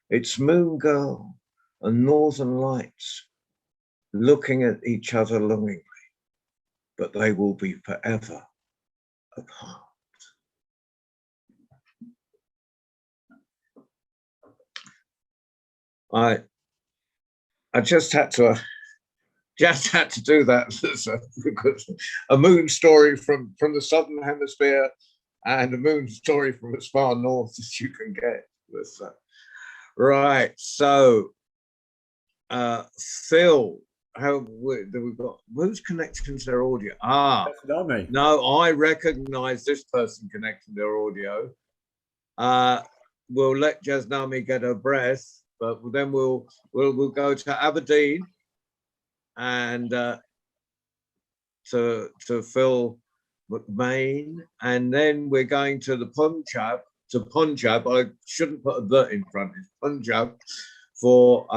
it's Moon Girl and Northern Lights looking at each other longingly, but they will be forever apart. I just had to do that because a moon story from the southern hemisphere and a moon story from as far north as you can get. Right, so Phil, we've got who's connecting to their audio? No, I recognize this person connecting their audio. We'll let Jasnami get her breath, but then we'll go to Aberdeen and to Phil McMain, and then we're going to the Punjab. I shouldn't put a "the" in front. It's Punjab for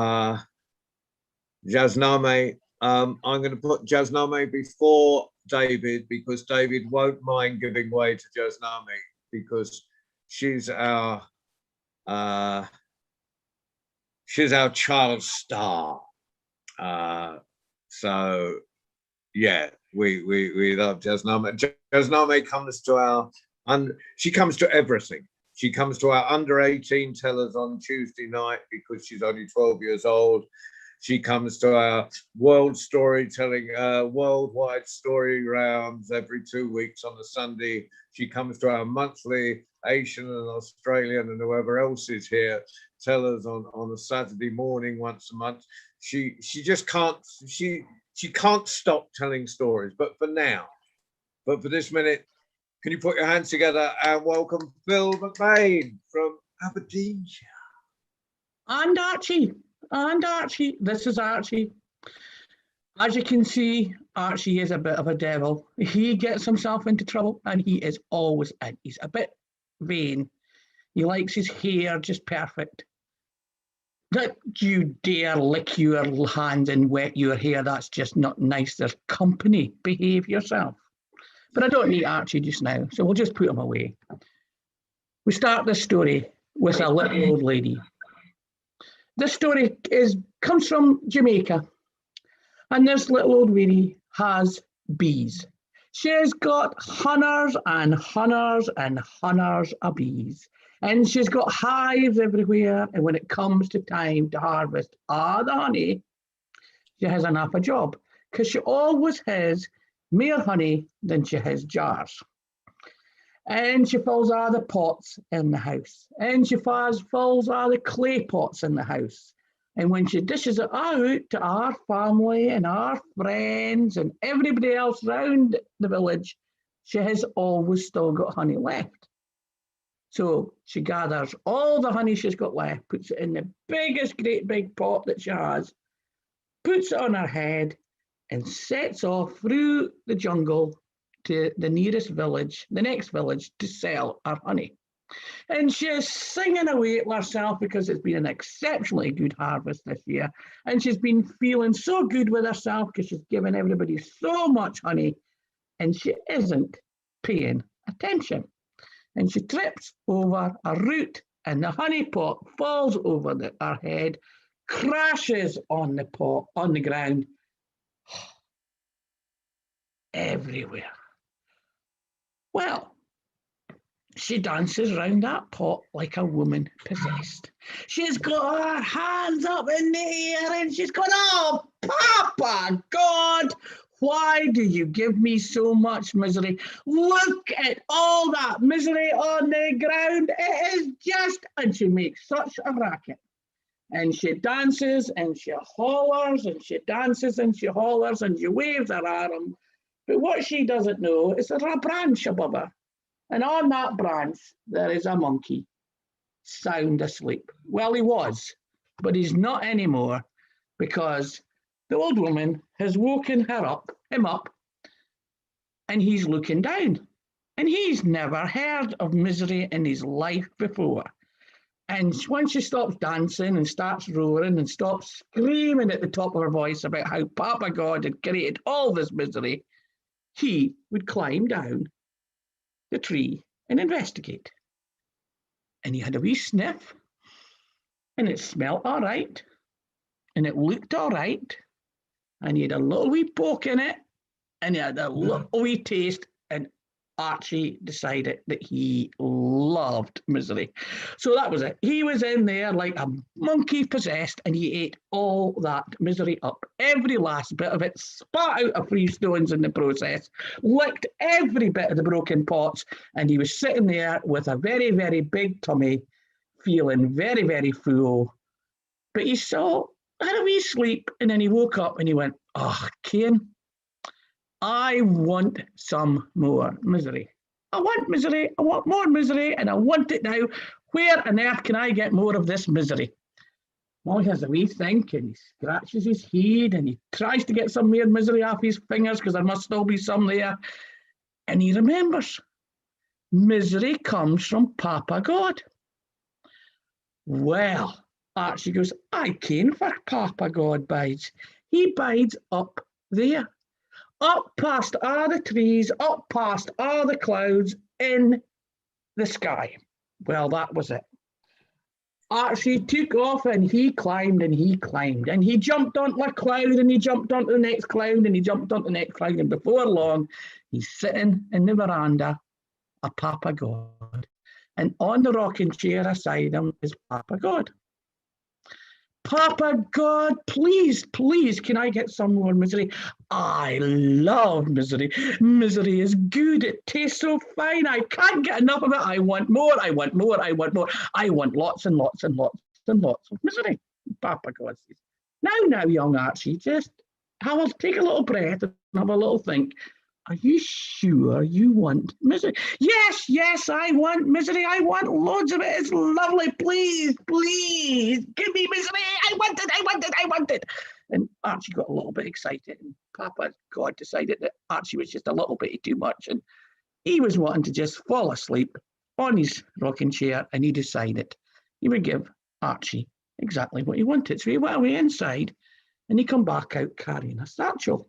Jasnami. I'm going to put Jasnami before David because David won't mind giving way to Jasnami because she's our she's our child star. So yeah, we love Jasname. Jasname comes to our, she comes to everything. She comes to our under 18 tellers on Tuesday night because she's only 12 years old. She comes to our worldwide story rounds every 2 weeks on a Sunday. She comes to our monthly Asian and Australian and whoever else is here tellers on a Saturday morning once a month. She just can't, she can't stop telling stories. But for now, for this minute, can you put your hands together and welcome Phil McBain from Aberdeenshire? And Archie. And Archie. This is Archie. As you can see, Archie is a bit of a devil. He gets himself into trouble and he is always in. He's a bit vain. He likes his hair just perfect. Don't you dare lick your hands and wet your hair. That's just not nice. There's company. Behave yourself. But I don't need Archie just now, so we'll just put him away. We start this story with a little old lady. This story comes from Jamaica, and this little old lady has bees. She's got hunters and hunters and hunters of bees, and she's got hives everywhere, and when it comes to time to harvest all the honey, she has enough a job, because she always has more honey than she has jars. And she fills all the pots in the house. And she fills all the clay pots in the house. And when she dishes it out to our family and our friends and everybody else around the village, she has always still got honey left. So she gathers all the honey she's got left, puts it in the biggest great big pot that she has, puts it on her head, and sets off through the jungle to the nearest village, the next village, to sell her honey. And she's singing away at herself because it's been an exceptionally good harvest this year. And she's been feeling so good with herself because she's given everybody so much honey, and she isn't paying attention. And she trips over a root, and the honey pot falls over her head, crashes on the pot, on the ground, everywhere. Well, she dances round that pot like a woman possessed. She's got her hands up in the air and she's going, "Oh, Papa God, why do you give me so much misery? Look at all that misery on the ground. It is just..." And she makes such a racket. And she dances and she hollers and she dances and she hollers and she waves her arm. But what she doesn't know is there's a branch above her. And on that branch, there is a monkey, sound asleep. Well, he was, but he's not anymore, because the old woman has woken him up, and he's looking down. And he's never heard of misery in his life before. And once she stops dancing and starts roaring and stops screaming at the top of her voice about how Papa God had created all this misery, he would climb down the tree and investigate. And he had a wee sniff, and it smelt all right, and it looked all right, and he had a little wee poke in it, and he had a little wee taste, and Archie decided that he loved misery. So that was it. He was in there like a monkey possessed, and he ate all that misery up, every last bit of it, spat out a few stones in the process, licked every bit of the broken pots, and he was sitting there with a very, very big tummy, feeling very, very full. But he had a wee sleep, and then he woke up and he went, "Oh, Cain, I want some more misery. I want misery. I want more misery, and I want it now. Where on earth can I get more of this misery?" Well, he has a wee think, and he scratches his head, and he tries to get some more misery off his fingers, because there must still be some there. And he remembers, misery comes from Papa God. Well, Archie goes, "I ken where Papa God bides. He bides up there. Up past all the trees, up past all the clouds in the sky." Well, that was it. Archie took off and he climbed and he climbed and he jumped onto a cloud and he jumped onto the next cloud and he jumped onto the next cloud, and before long he's sitting in the veranda of Papa God, and on the rocking chair beside him is Papa God. Papa God, please, please, can I get some more misery? I love misery. Misery is good. It tastes so fine. I can't get enough of it. I want more. I want more. I want more. I want lots and lots and lots and lots of misery. Papa God says, now, young Archie, just take a little breath and have a little think. Are you sure you want misery? Yes, yes, I want misery. I want loads of it. It's lovely. Please, please, give me misery. I want it. I want it. I want it. And Archie got a little bit excited. And Papa God decided that Archie was just a little bit too much. And he was wanting to just fall asleep on his rocking chair. And he decided he would give Archie exactly what he wanted. So he went away inside and he come back out carrying a satchel.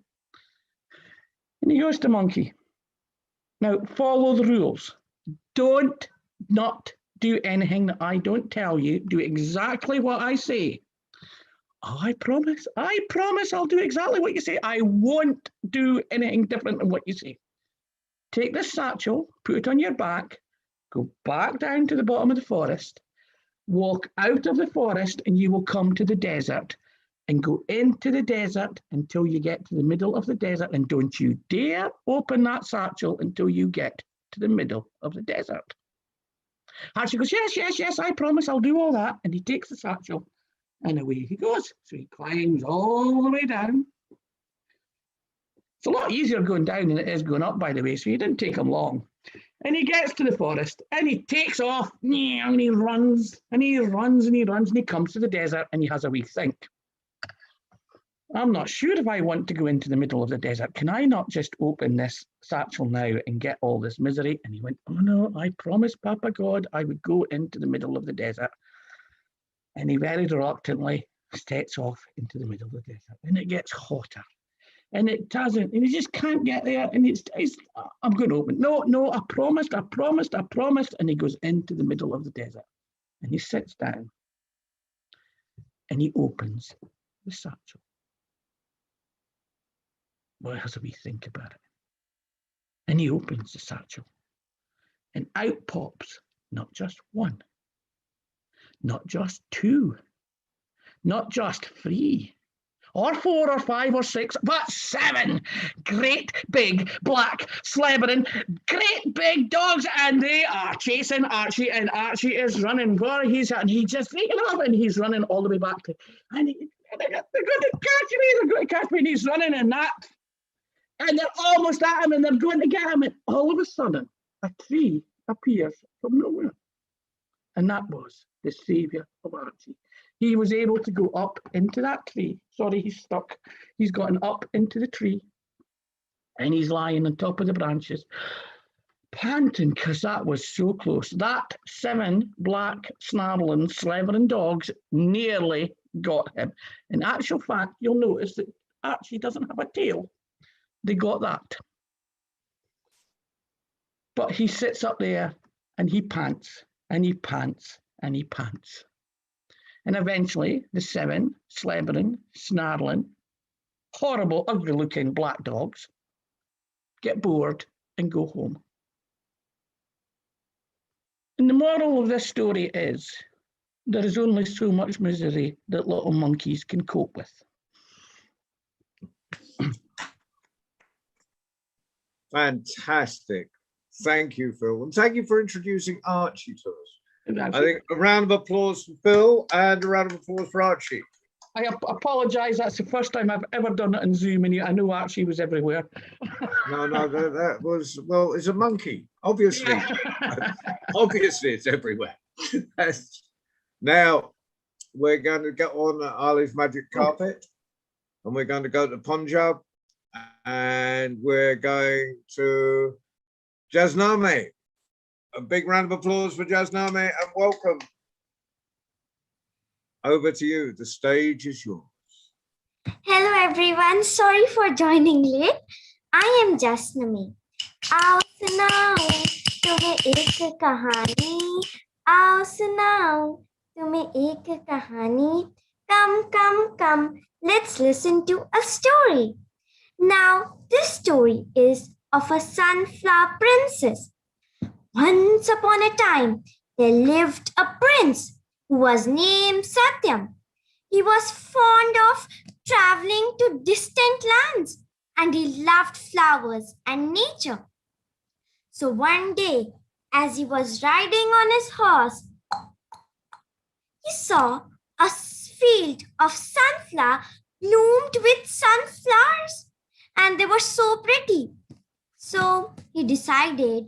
And he goes to Monkey. Now, follow the rules. Don't not do anything that I don't tell you. Do exactly what I say. Oh, I promise I'll do exactly what you say. I won't do anything different than what you say. Take this satchel, put it on your back, go back down to the bottom of the forest, walk out of the forest, and you will come to the desert. And go into the desert until you get to the middle of the desert. And don't you dare open that satchel until you get to the middle of the desert. Archie goes, yes, yes, yes, I promise I'll do all that. And he takes the satchel and away he goes. So he climbs all the way down. It's a lot easier going down than it is going up, by the way, so it didn't take him long. And he gets to the forest and he takes off and he runs and he runs and he runs and he comes to the desert and he has a wee think. I'm not sure if I want to go into the middle of the desert. Can I not just open this satchel now and get all this misery? And he went, oh no, I promised Papa God I would go into the middle of the desert. And he very reluctantly steps off into the middle of the desert. And it gets hotter. And it doesn't, and he just can't get there. And it's I'm going to open. No, I promised. And he goes into the middle of the desert. And he sits down. And he opens the satchel. Well, has a wee think about it. And he opens the satchel. And out pops not just one, not just two, not just three, or four, or five, or six, but 7 great big black slithering great big dogs, and they are chasing Archie, and Archie is running where he's at, and he just taking off, and he's running all the way back to, and they're going to catch me, and he's running in that. And they're almost at him and they're going to get him. And all of a sudden, a tree appears from nowhere. And that was the saviour of Archie. He was able to go up into that tree. Sorry, he's stuck. He's gotten up into the tree. And he's lying on top of the branches, panting because that was so close. That 7 black, snarling, slithering dogs nearly got him. In actual fact, you'll notice that Archie doesn't have a tail. They got that. But he sits up there and he pants and he pants and he pants. And eventually the 7 slithering, snarling, horrible, ugly looking black dogs get bored and go home. And the moral of this story is there is only so much misery that little monkeys can cope with. Fantastic. Thank you, Phil. And thank you for introducing Archie to us. I think a round of applause for Phil and a round of applause for Archie. I apologise. That's the first time I've ever done it on Zoom, and I know Archie was everywhere. No, that was, well, it's a monkey. Obviously. Obviously, it's everywhere. Now, we're going to get on Ali's magic carpet, and we're going to go to Punjab. And we're going to Jasname. A big round of applause for Jasname and welcome. Over to you. The stage is yours. Hello everyone. Sorry for joining late. I am Jasname. आओ सुनाओ तुम्हें एक कहानी. आओ सुनाओ तुम्हें एक कहानी. Come. Let's listen to a story. Now, this story is of a sunflower princess. Once upon a time, there lived a prince who was named Satyam. He was fond of traveling to distant lands and he loved flowers and nature. So one day, as he was riding on his horse, he saw a field of sunflower bloomed with sunflowers and they were so pretty. So he decided,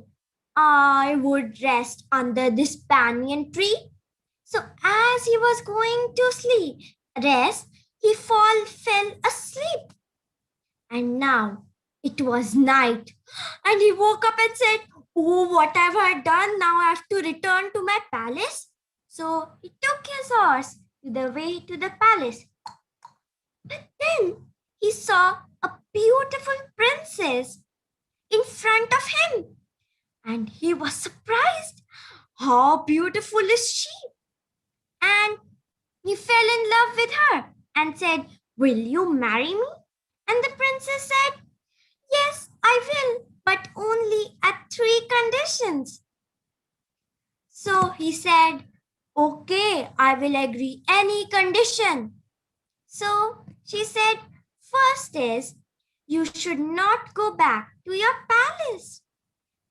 I would rest under this banyan tree. So as he was going to rest, he fell asleep. And now it was night. And he woke up and said, oh, what have I done? Now I have to return to my palace. So he took his horse to the way to the palace. But then he saw a beautiful princess in front of him. And he was surprised. How beautiful is she? And he fell in love with her and said, will you marry me? And the princess said, yes, I will, but only at 3 conditions. So he said, okay, I will agree any condition. So she said, first is, you should not go back to your palace.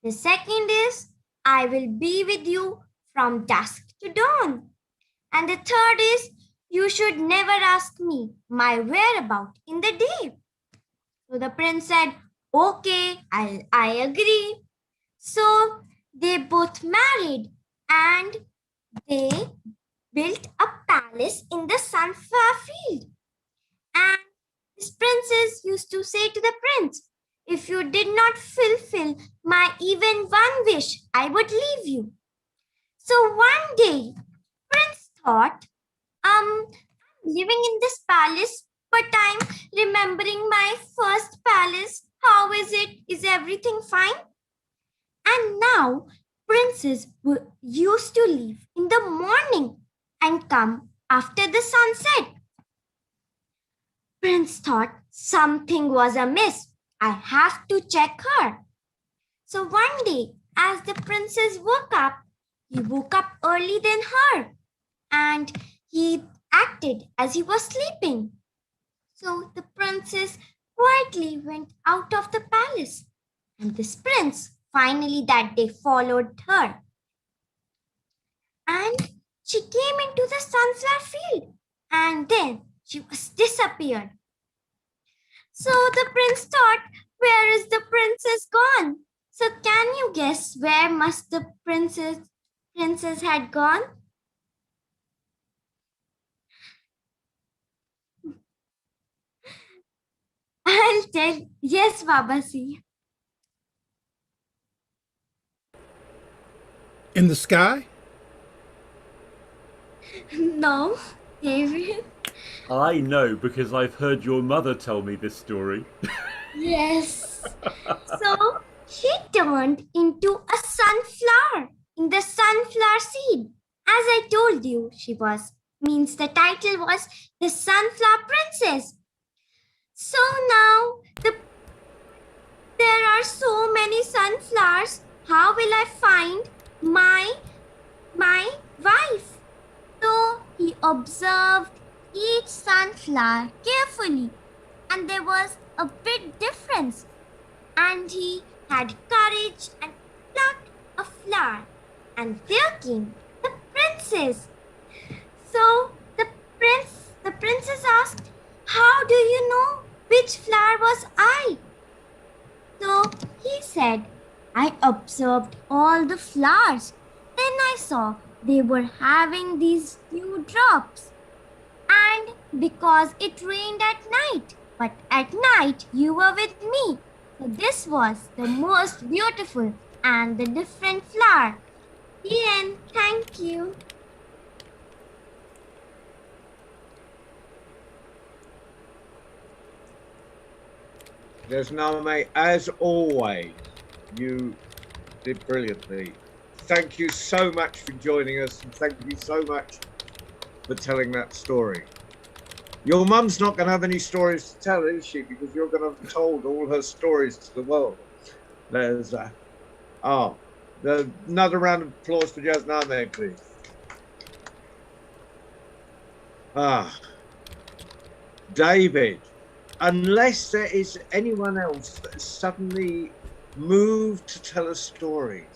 The second is, I will be with you from dusk to dawn. And the third is, you should never ask me my whereabouts in the day. So the prince said, okay, I agree. So they both married and they built a palace in the sunflower field. And this princess used to say to the prince, if you did not fulfill my even one wish, I would leave you. So one day, prince thought, I'm living in this palace, but I'm remembering my first palace. How is it? Is everything fine? And now, princes used to leave in the morning and come after the sunset. Prince thought something was amiss. I have to check her. So one day, as the princess woke up, he woke up early than her and he acted as he was sleeping. So the princess quietly went out of the palace and this prince finally that day followed her. And she came into the sunflower field and then she was disappeared. So the prince thought, where is the princess gone? So can you guess where must the princess had gone? I'll tell. Yes, Babasi. In the sky? No, David. I know because I've heard your mother tell me this story. Yes. So she turned into a sunflower in the sunflower seed. As I told you, the title was The Sunflower Princess. So now there are so many sunflowers. How will I find my wife? So he observed each sunflower carefully and there was a big difference. And he had courage and plucked a flower. And there came the princess. So the princess asked, how do you know which flower was I? So he said, I observed all the flowers. Then I saw they were having these dew drops. And because it rained at night, but at night you were with me. So this was the most beautiful and the different flower. The end. Thank you. There's no mate. As always, you did brilliantly. Thank you so much for joining us, and thank you so much for telling that story. Your mum's not going to have any stories to tell, is she? Because you're going to have told all her stories to the world. There's another round of applause for Jasname, please. David, unless there is anyone else that is suddenly moved to tell a story.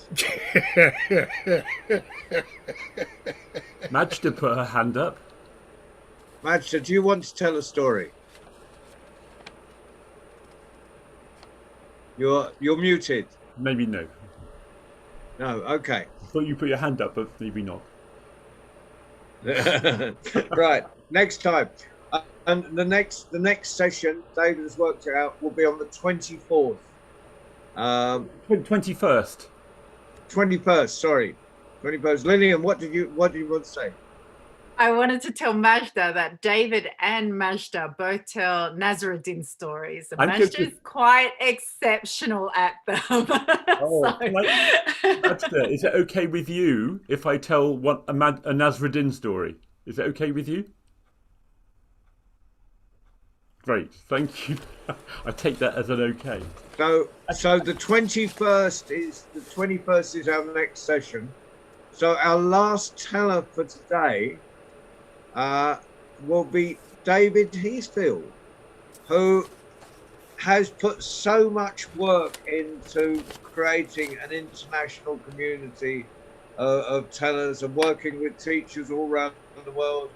Majda put her hand up. Majda, do you want to tell a story? You're muted. Maybe no. No, okay. I thought you put your hand up, but maybe not. Right, next time. And the next session, David has worked it out, will be on the 24th. 21st. 21st, sorry. 21st. Lillian, what did you want to say? I wanted to tell Majda that David and Majda both tell Nasruddin stories. And Majda is quite exceptional at them. Majda, is it okay with you if I tell a Nasruddin story? Is it okay with you? Great, thank you. I take that as an okay. So the 21st is our next session. So our last teller for today will be David Heathfield, who has put so much work into creating an international community of tellers and working with teachers all around the world,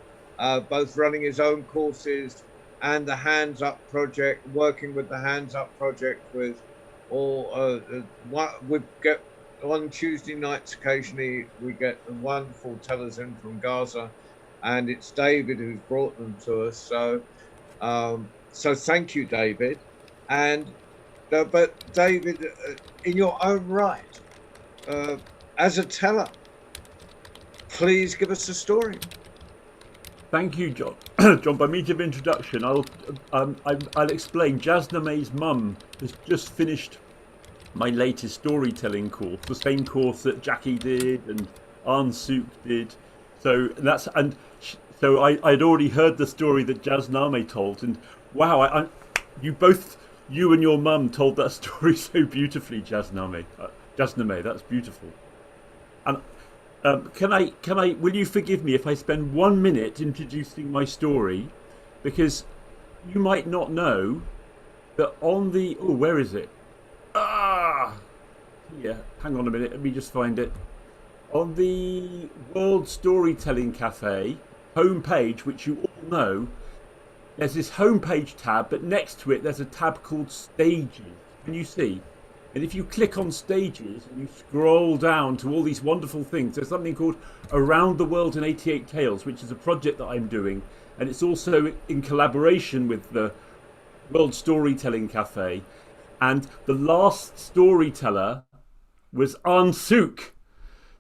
both running his own courses and the Hands Up project, working with the Hands Up project with all, we get on Tuesday nights occasionally, we get the wonderful tellers in from Gaza, and it's David who's brought them to us. So, so thank you, David. And, but David, in your own right, as a teller, please give us a story. Thank you, John. John, by means of introduction, I'll explain. Jasname's mum has just finished my latest storytelling course, the same course that Jackie did and Arn Sook did. So I'd already heard the story that Jasname told, and wow, you and your mum told that story so beautifully, Jasname. Jasname, that's beautiful. And will you forgive me if I spend 1 minute introducing my story? Because you might not know that on the, where is it? Yeah, hang on a minute, let me just find it. On the World Storytelling Cafe homepage, which you all know, there's this homepage tab, but next to it there's a tab called Stages. Can you see? And if you click on Stages and you scroll down to all these wonderful things, there's something called Around the World in 88 Tales, which is a project that I'm doing. And it's also in collaboration with the World Storytelling Cafe. And the last storyteller was Arn Sook.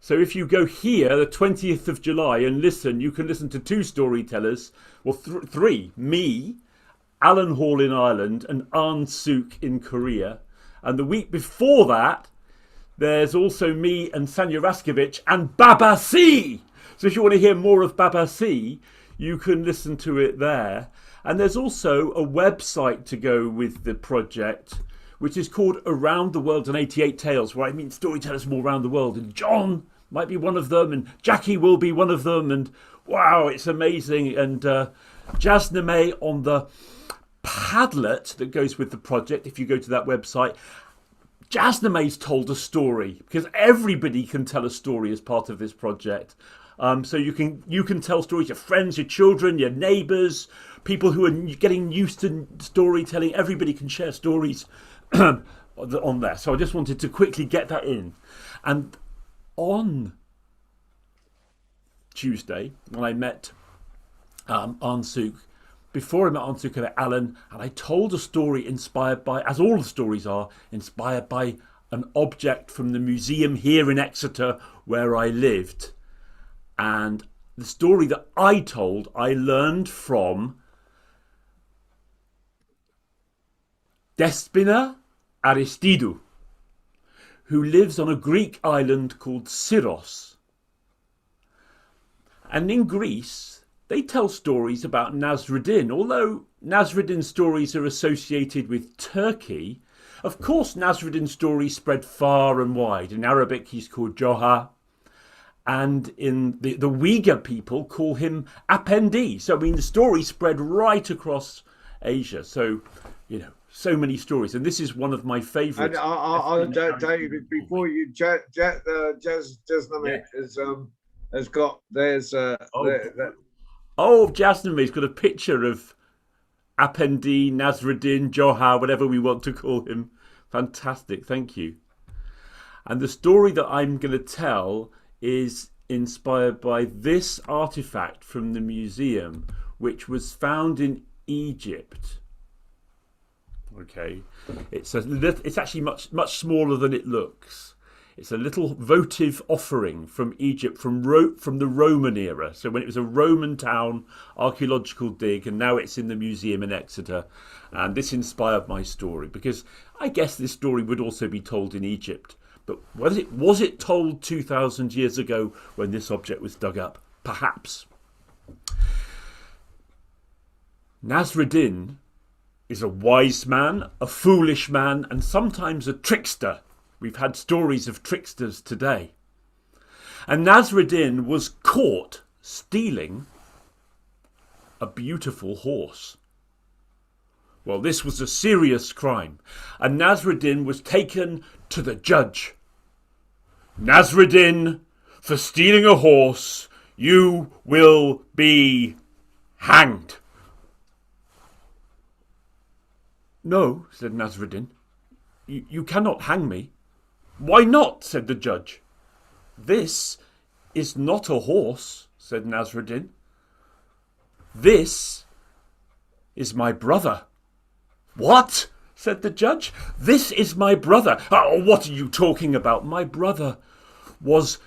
So if you go here, the 20th of July, and listen, you can listen to two storytellers, well, three, me, Alan Hall in Ireland, and Arn Sook in Korea. And the week before that, there's also me and Sanya Raskovich and Baba C. So if you want to hear more of Baba C, you can listen to it there. And there's also a website to go with the project, which is called Around the World in 88 Tales, where I meet storytellers from all around the world. And John might be one of them, and Jackie will be one of them. And wow, it's amazing. And Jasname on the Padlet that goes with the project, if you go to that website, Jasname's told a story, because everybody can tell a story as part of this project. So you can tell stories, your friends, your children, your neighbours, people who are getting used to storytelling. Everybody can share stories on there. So I just wanted to quickly get that in. And on Tuesday, when I met Arn Sook, before I met Arn Sook, I met Alan, and I told a story inspired by, as all the stories are, inspired by an object from the museum here in Exeter where I lived. And the story that I told, I learned from Despina Aristidou, who lives on a Greek island called Syros. And in Greece, they tell stories about Nasruddin. Although Nasruddin's stories are associated with Turkey, of course Nasruddin's stories spread far and wide. In Arabic, he's called Johar. And in the Uyghur people call him Appendi. So, I mean, the story spread right across Asia. So, you know, so many stories. And this is one of my favorites. And David, before you, Jasmine has got, there's, Jasname's got a picture of Appendi, Nasruddin, Johar, whatever we want to call him. Fantastic, thank you. And the story that I'm going to tell is inspired by this artifact from the museum, which was found in Egypt. Okay, it's actually much smaller than it looks. It's a little votive offering from Egypt from the Roman era. So when it was a Roman town, archaeological dig, and now it's in the museum in Exeter. And this inspired my story because I guess this story would also be told in Egypt. But was it told 2,000 years ago when this object was dug up? Perhaps. Nasruddin is a wise man, a foolish man, and sometimes a trickster. We've had stories of tricksters today. And Nasruddin was caught stealing a beautiful horse. Well, this was a serious crime, and Nasruddin was taken to the judge. Nasruddin, for stealing a horse, you will be hanged. No, said Nasruddin, you cannot hang me. Why not? Said the judge. This is not a horse, said Nasruddin. This is my brother. What? Said the judge. This is my brother. Oh, what are you talking about? My brother was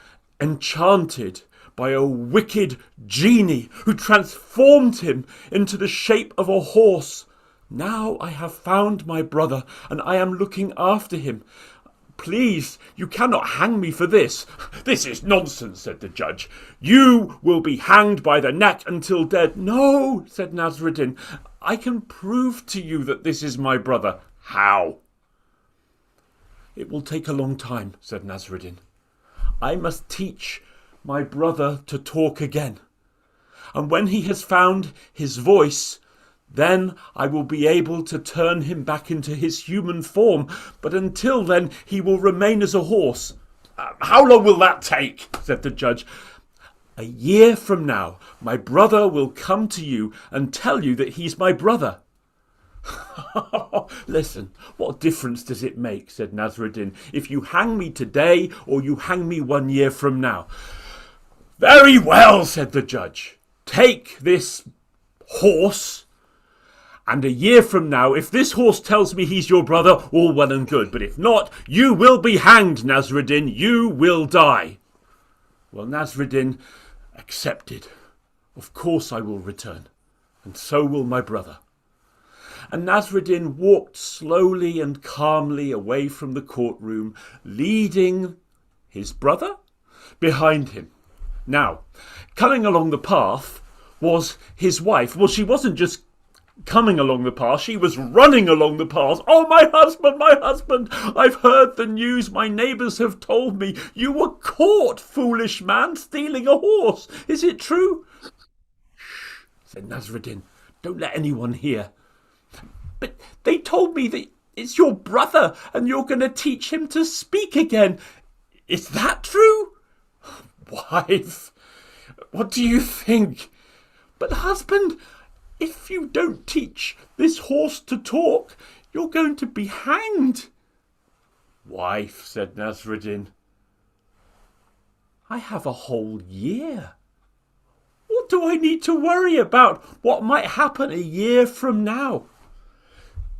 enchanted by a wicked genie who transformed him into the shape of a horse. Now I have found my brother and I am looking after him. Please, you cannot hang me for this. This is nonsense, said the judge. You will be hanged by the neck until dead. No, said Nasruddin. I can prove to you that this is my brother. How? It will take a long time, said Nasruddin. I must teach my brother to talk again. And when he has found his voice, then I will be able to turn him back into his human form. But until then, he will remain as a horse. How long will that take? Said the judge. A year from now, my brother will come to you and tell you that he's my brother. Listen, what difference does it make, said Nasruddin, if you hang me today or you hang me 1 year from now? Very well, said the judge. Take this horse, and a year from now, if this horse tells me he's your brother, all well and good. But if not, you will be hanged, Nasruddin. You will die. Well, Nasruddin accepted. Of course I will return, and so will my brother. And Nasruddin walked slowly and calmly away from the courtroom, leading his brother behind him. Now, coming along the path was his wife. Well, she wasn't just coming along the path, she was running along the path. Oh, my husband, I've heard the news. My neighbours have told me you were caught, foolish man, stealing a horse. Is it true? Shh, said Nasruddin. Don't let anyone hear. But they told me that it's your brother and you're going to teach him to speak again. Is that true? Wife, what do you think? But husband, if you don't teach this horse to talk, you're going to be hanged. Wife, said Nasruddin, I have a whole year. What do I need to worry about what might happen a year from now?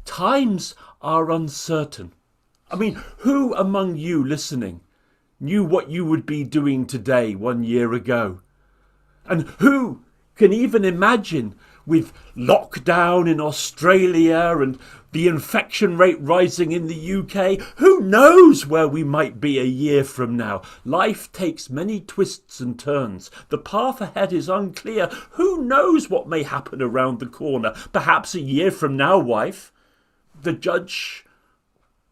Times are uncertain. I mean, who among you listening knew what you would be doing today 1 year ago? And who can even imagine with lockdown in Australia and the infection rate rising in the UK, who knows where we might be a year from now? Life takes many twists and turns. The path ahead is unclear. Who knows what may happen around the corner? Perhaps a year from now, wife, the judge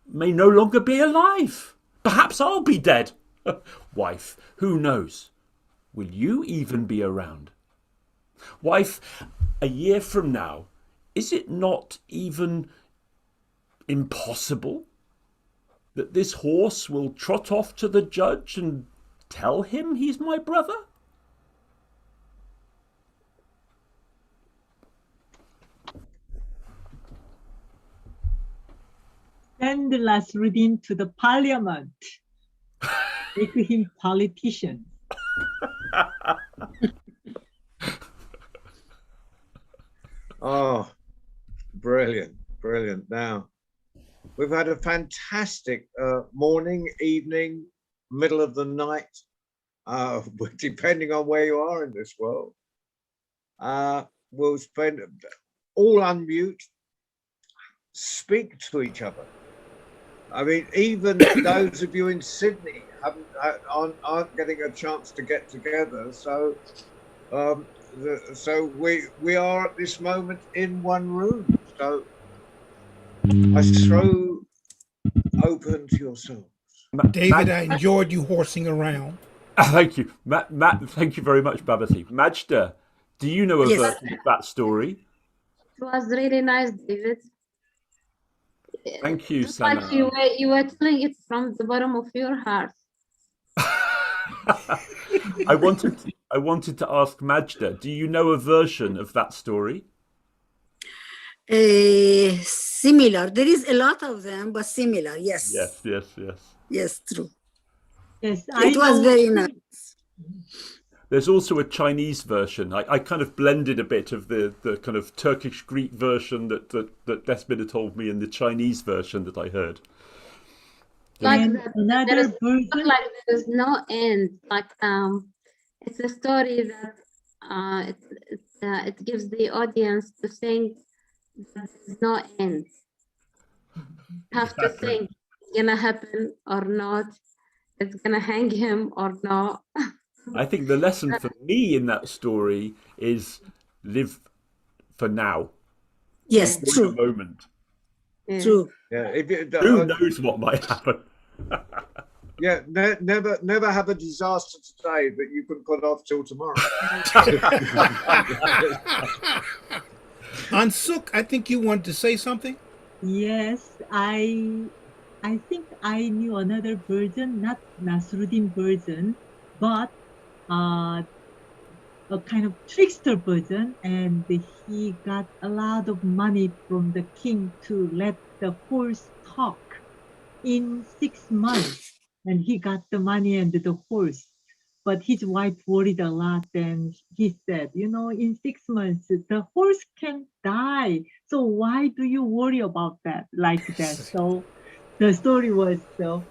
may no longer be alive. Perhaps I'll be dead. Wife, who knows? Will you even be around? Wife, a year from now, is it not even impossible that this horse will trot off to the judge and tell him he's my brother? Send Nasruddin to the parliament. Make him politician. Oh, brilliant, brilliant. Now, we've had a fantastic morning, evening, middle of the night, depending on where you are in this world. We'll spend all unmute, speak to each other. I mean, even those of you in Sydney aren't getting a chance to get together. So, so we are at this moment in one room. So I throw open to yourselves. David, I enjoyed you horsing around. Thank you, Matt. Thank you very much, Babati. Majda, do you know of that story? It was really nice, David. Thank you, Just Sana. like you were telling it from the bottom of your heart. I wanted to ask Majda, do you know a version of that story? Similar. There is a lot of them, but similar. Yes. Yes, true. Yes, It was very nice. There's also a Chinese version. I kind of blended a bit of the kind of Turkish Greek version that Desmond told me and the Chinese version that I heard. Like another version. Like there is no end. Like it's a story that it gives the audience to think that there's no end. You have to think it's gonna happen or not. It's gonna hang him or not. I think the lesson for me in that story is live for now. Yes, true. The moment. Yeah. True. Yeah, Who knows what might happen? Yeah, never have a disaster today that you can put off till tomorrow. Ansuk, I think you wanted to say something. Yes, I think I knew another version, not Nasruddin version, but a kind of trickster version, and he got a lot of money from the king to let the horse talk in 6 months, and he got the money and the horse. But his wife worried a lot, and he said, you know, in 6 months, the horse can die. So why do you worry about that like that? So the story was, so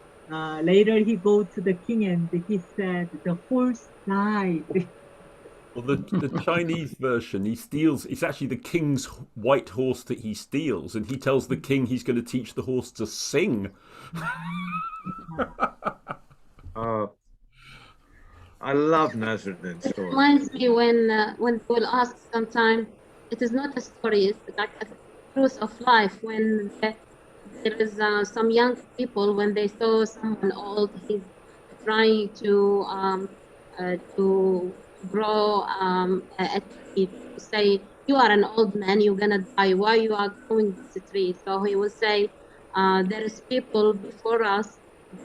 later he go to the king and he said, the horse died. Well, the Chinese version, he steals, it's actually the king's white horse that he steals, and he tells the king he's going to teach the horse to sing. I love Nasruddin's It story. reminds me when people ask sometimes, it is not a story, it's like a truth of life. When there is some young people, when they saw someone old, he's trying to grow a tree, to say, you are an old man, you're gonna die, why you are growing this tree? So he will say, there is people before us,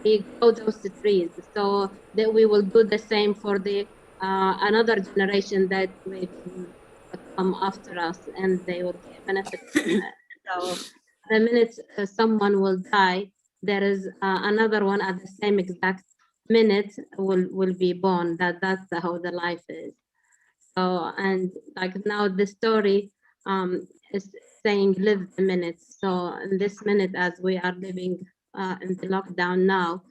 they grow those trees, so that we will do the same for the another generation that will come after us, and they will benefit from that. So the minute someone will die, there is another one at the same exact minute will be born. That's how the life is. So, and like now the story is saying live the minute. So in this minute, as we are living in the lockdown now,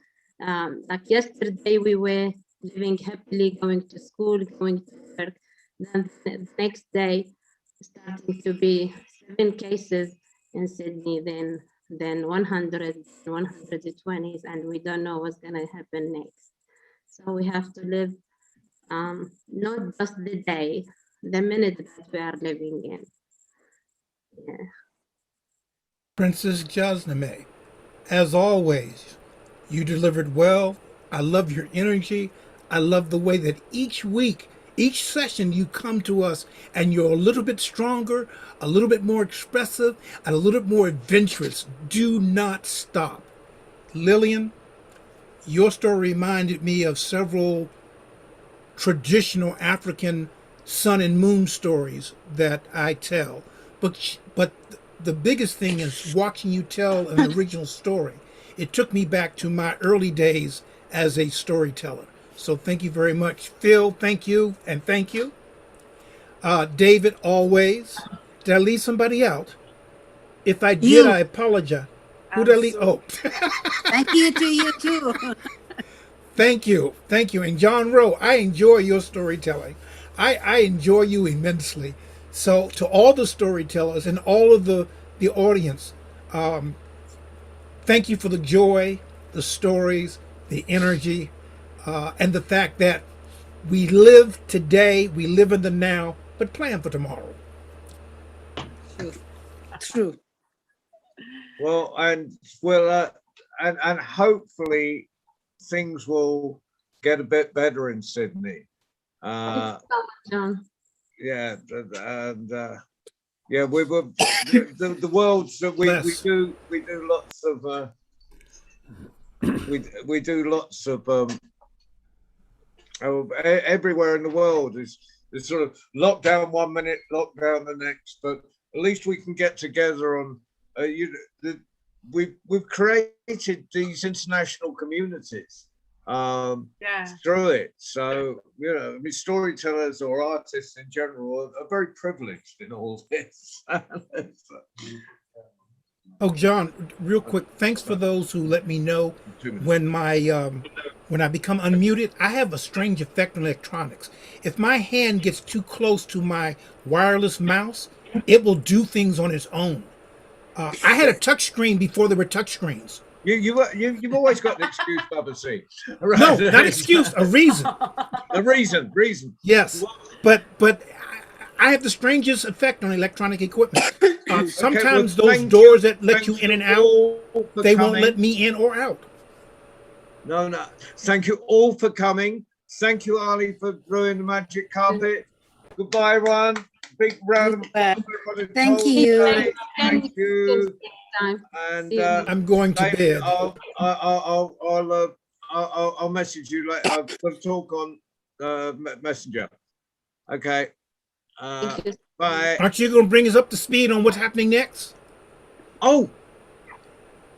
like yesterday we were living happily, going to school, going to work. Then the next day starting to be 7 cases in Sydney, then 100, 120s, and we don't know what's going to happen next. So we have to live not just the day, the minute that we are living in. Yeah. Princess Jasname, as always, you delivered well. I love your energy. I love the way that each week, each session, you come to us and you're a little bit stronger, a little bit more expressive, and a little bit more adventurous. Do not stop. Lillian, your story reminded me of several traditional African sun and moon stories that I tell. But the biggest thing is watching you tell an original story. It took me back to my early days as a storyteller. So thank you very much. Phil, thank you, and thank you. David, always. Did I leave somebody out? If I did, You. I apologize. Who did I leave? Oh, Thank you to you too. thank you. Thank you. And John Rowe, I enjoy your storytelling. I enjoy you immensely. So to all the storytellers and all of the audience, thank you for the joy, the stories, the energy, and the fact that we live today, we live in the now, but plan for tomorrow. True. Well, and we'll and hopefully things will get a bit better in Sydney. Thank you so much, John. Yeah, and yeah, we were the world's that we do lots of we do lots of everywhere in the world is sort of lockdown one minute, lockdown the next, but at least we can get together on we've created these international communities through it. So, you know, I mean, storytellers or artists in general are very privileged in all this. Oh, John, real quick, thanks for those who let me know when my when I become unmuted. I have a strange effect on electronics. If my hand gets too close to my wireless mouse, it will do things on its own. I had a touch screen before there were touch screens. You've always got an excuse, Bubba C. Right. No, not excuse, a reason. A reason. Yes, but I have the strangest effect on electronic equipment. Sometimes those doors that let you in and out, they won't let me in or out. No. Thank you all for coming. Thank you, Ali, for brewing the magic carpet. Goodbye, everyone. Big round of applause. Thank you. Thank you. And I'm going to bed. I'll message you later. I've got to talk on Messenger. Okay. Bye. Aren't you going to bring us up to speed on what's happening next? Oh,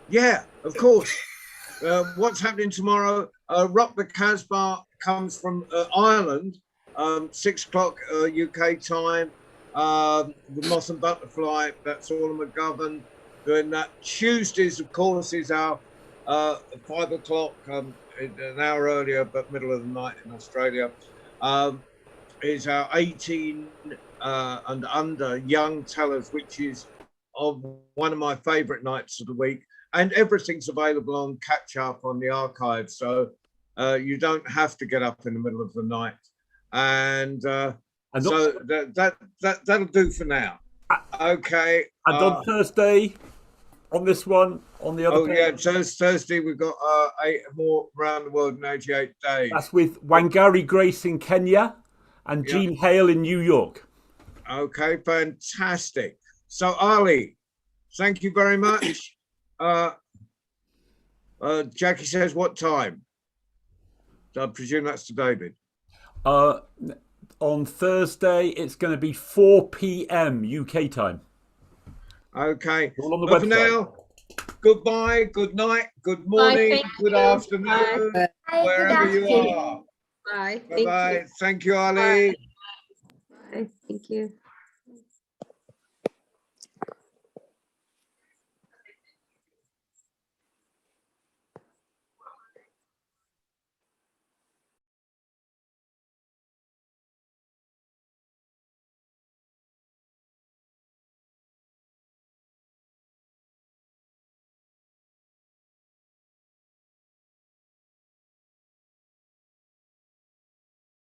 yeah, of course. What's happening tomorrow? Rock the Casbah comes from Ireland, 6 o'clock UK time. The Moth and Butterfly, that's all McGovern doing that. Tuesdays, of course, is our 5 o'clock, an hour earlier, but middle of the night in Australia. Is our 18 and under young tellers, which is one of my favorite nights of the week. And everything's available on catch up on the archive. So you don't have to get up in the middle of the night. And so that'll do for now. Okay. And on Thursday, on this one, on the other. Oh, yeah, Thursday we've got 8 more around the world in 88 days. That's with Wangari Grace in Kenya and Jean Hale in New York. Okay, fantastic. So, Ali, thank you very much. Jackie says, what time? So I presume that's to David. On Thursday, it's going to be 4 p.m. UK time. Okay. All on the but website. For now, goodbye, good night, good morning, good afternoon, wherever you are. Bye. Bye-bye. Thank you, Ali. Bye. Thank you.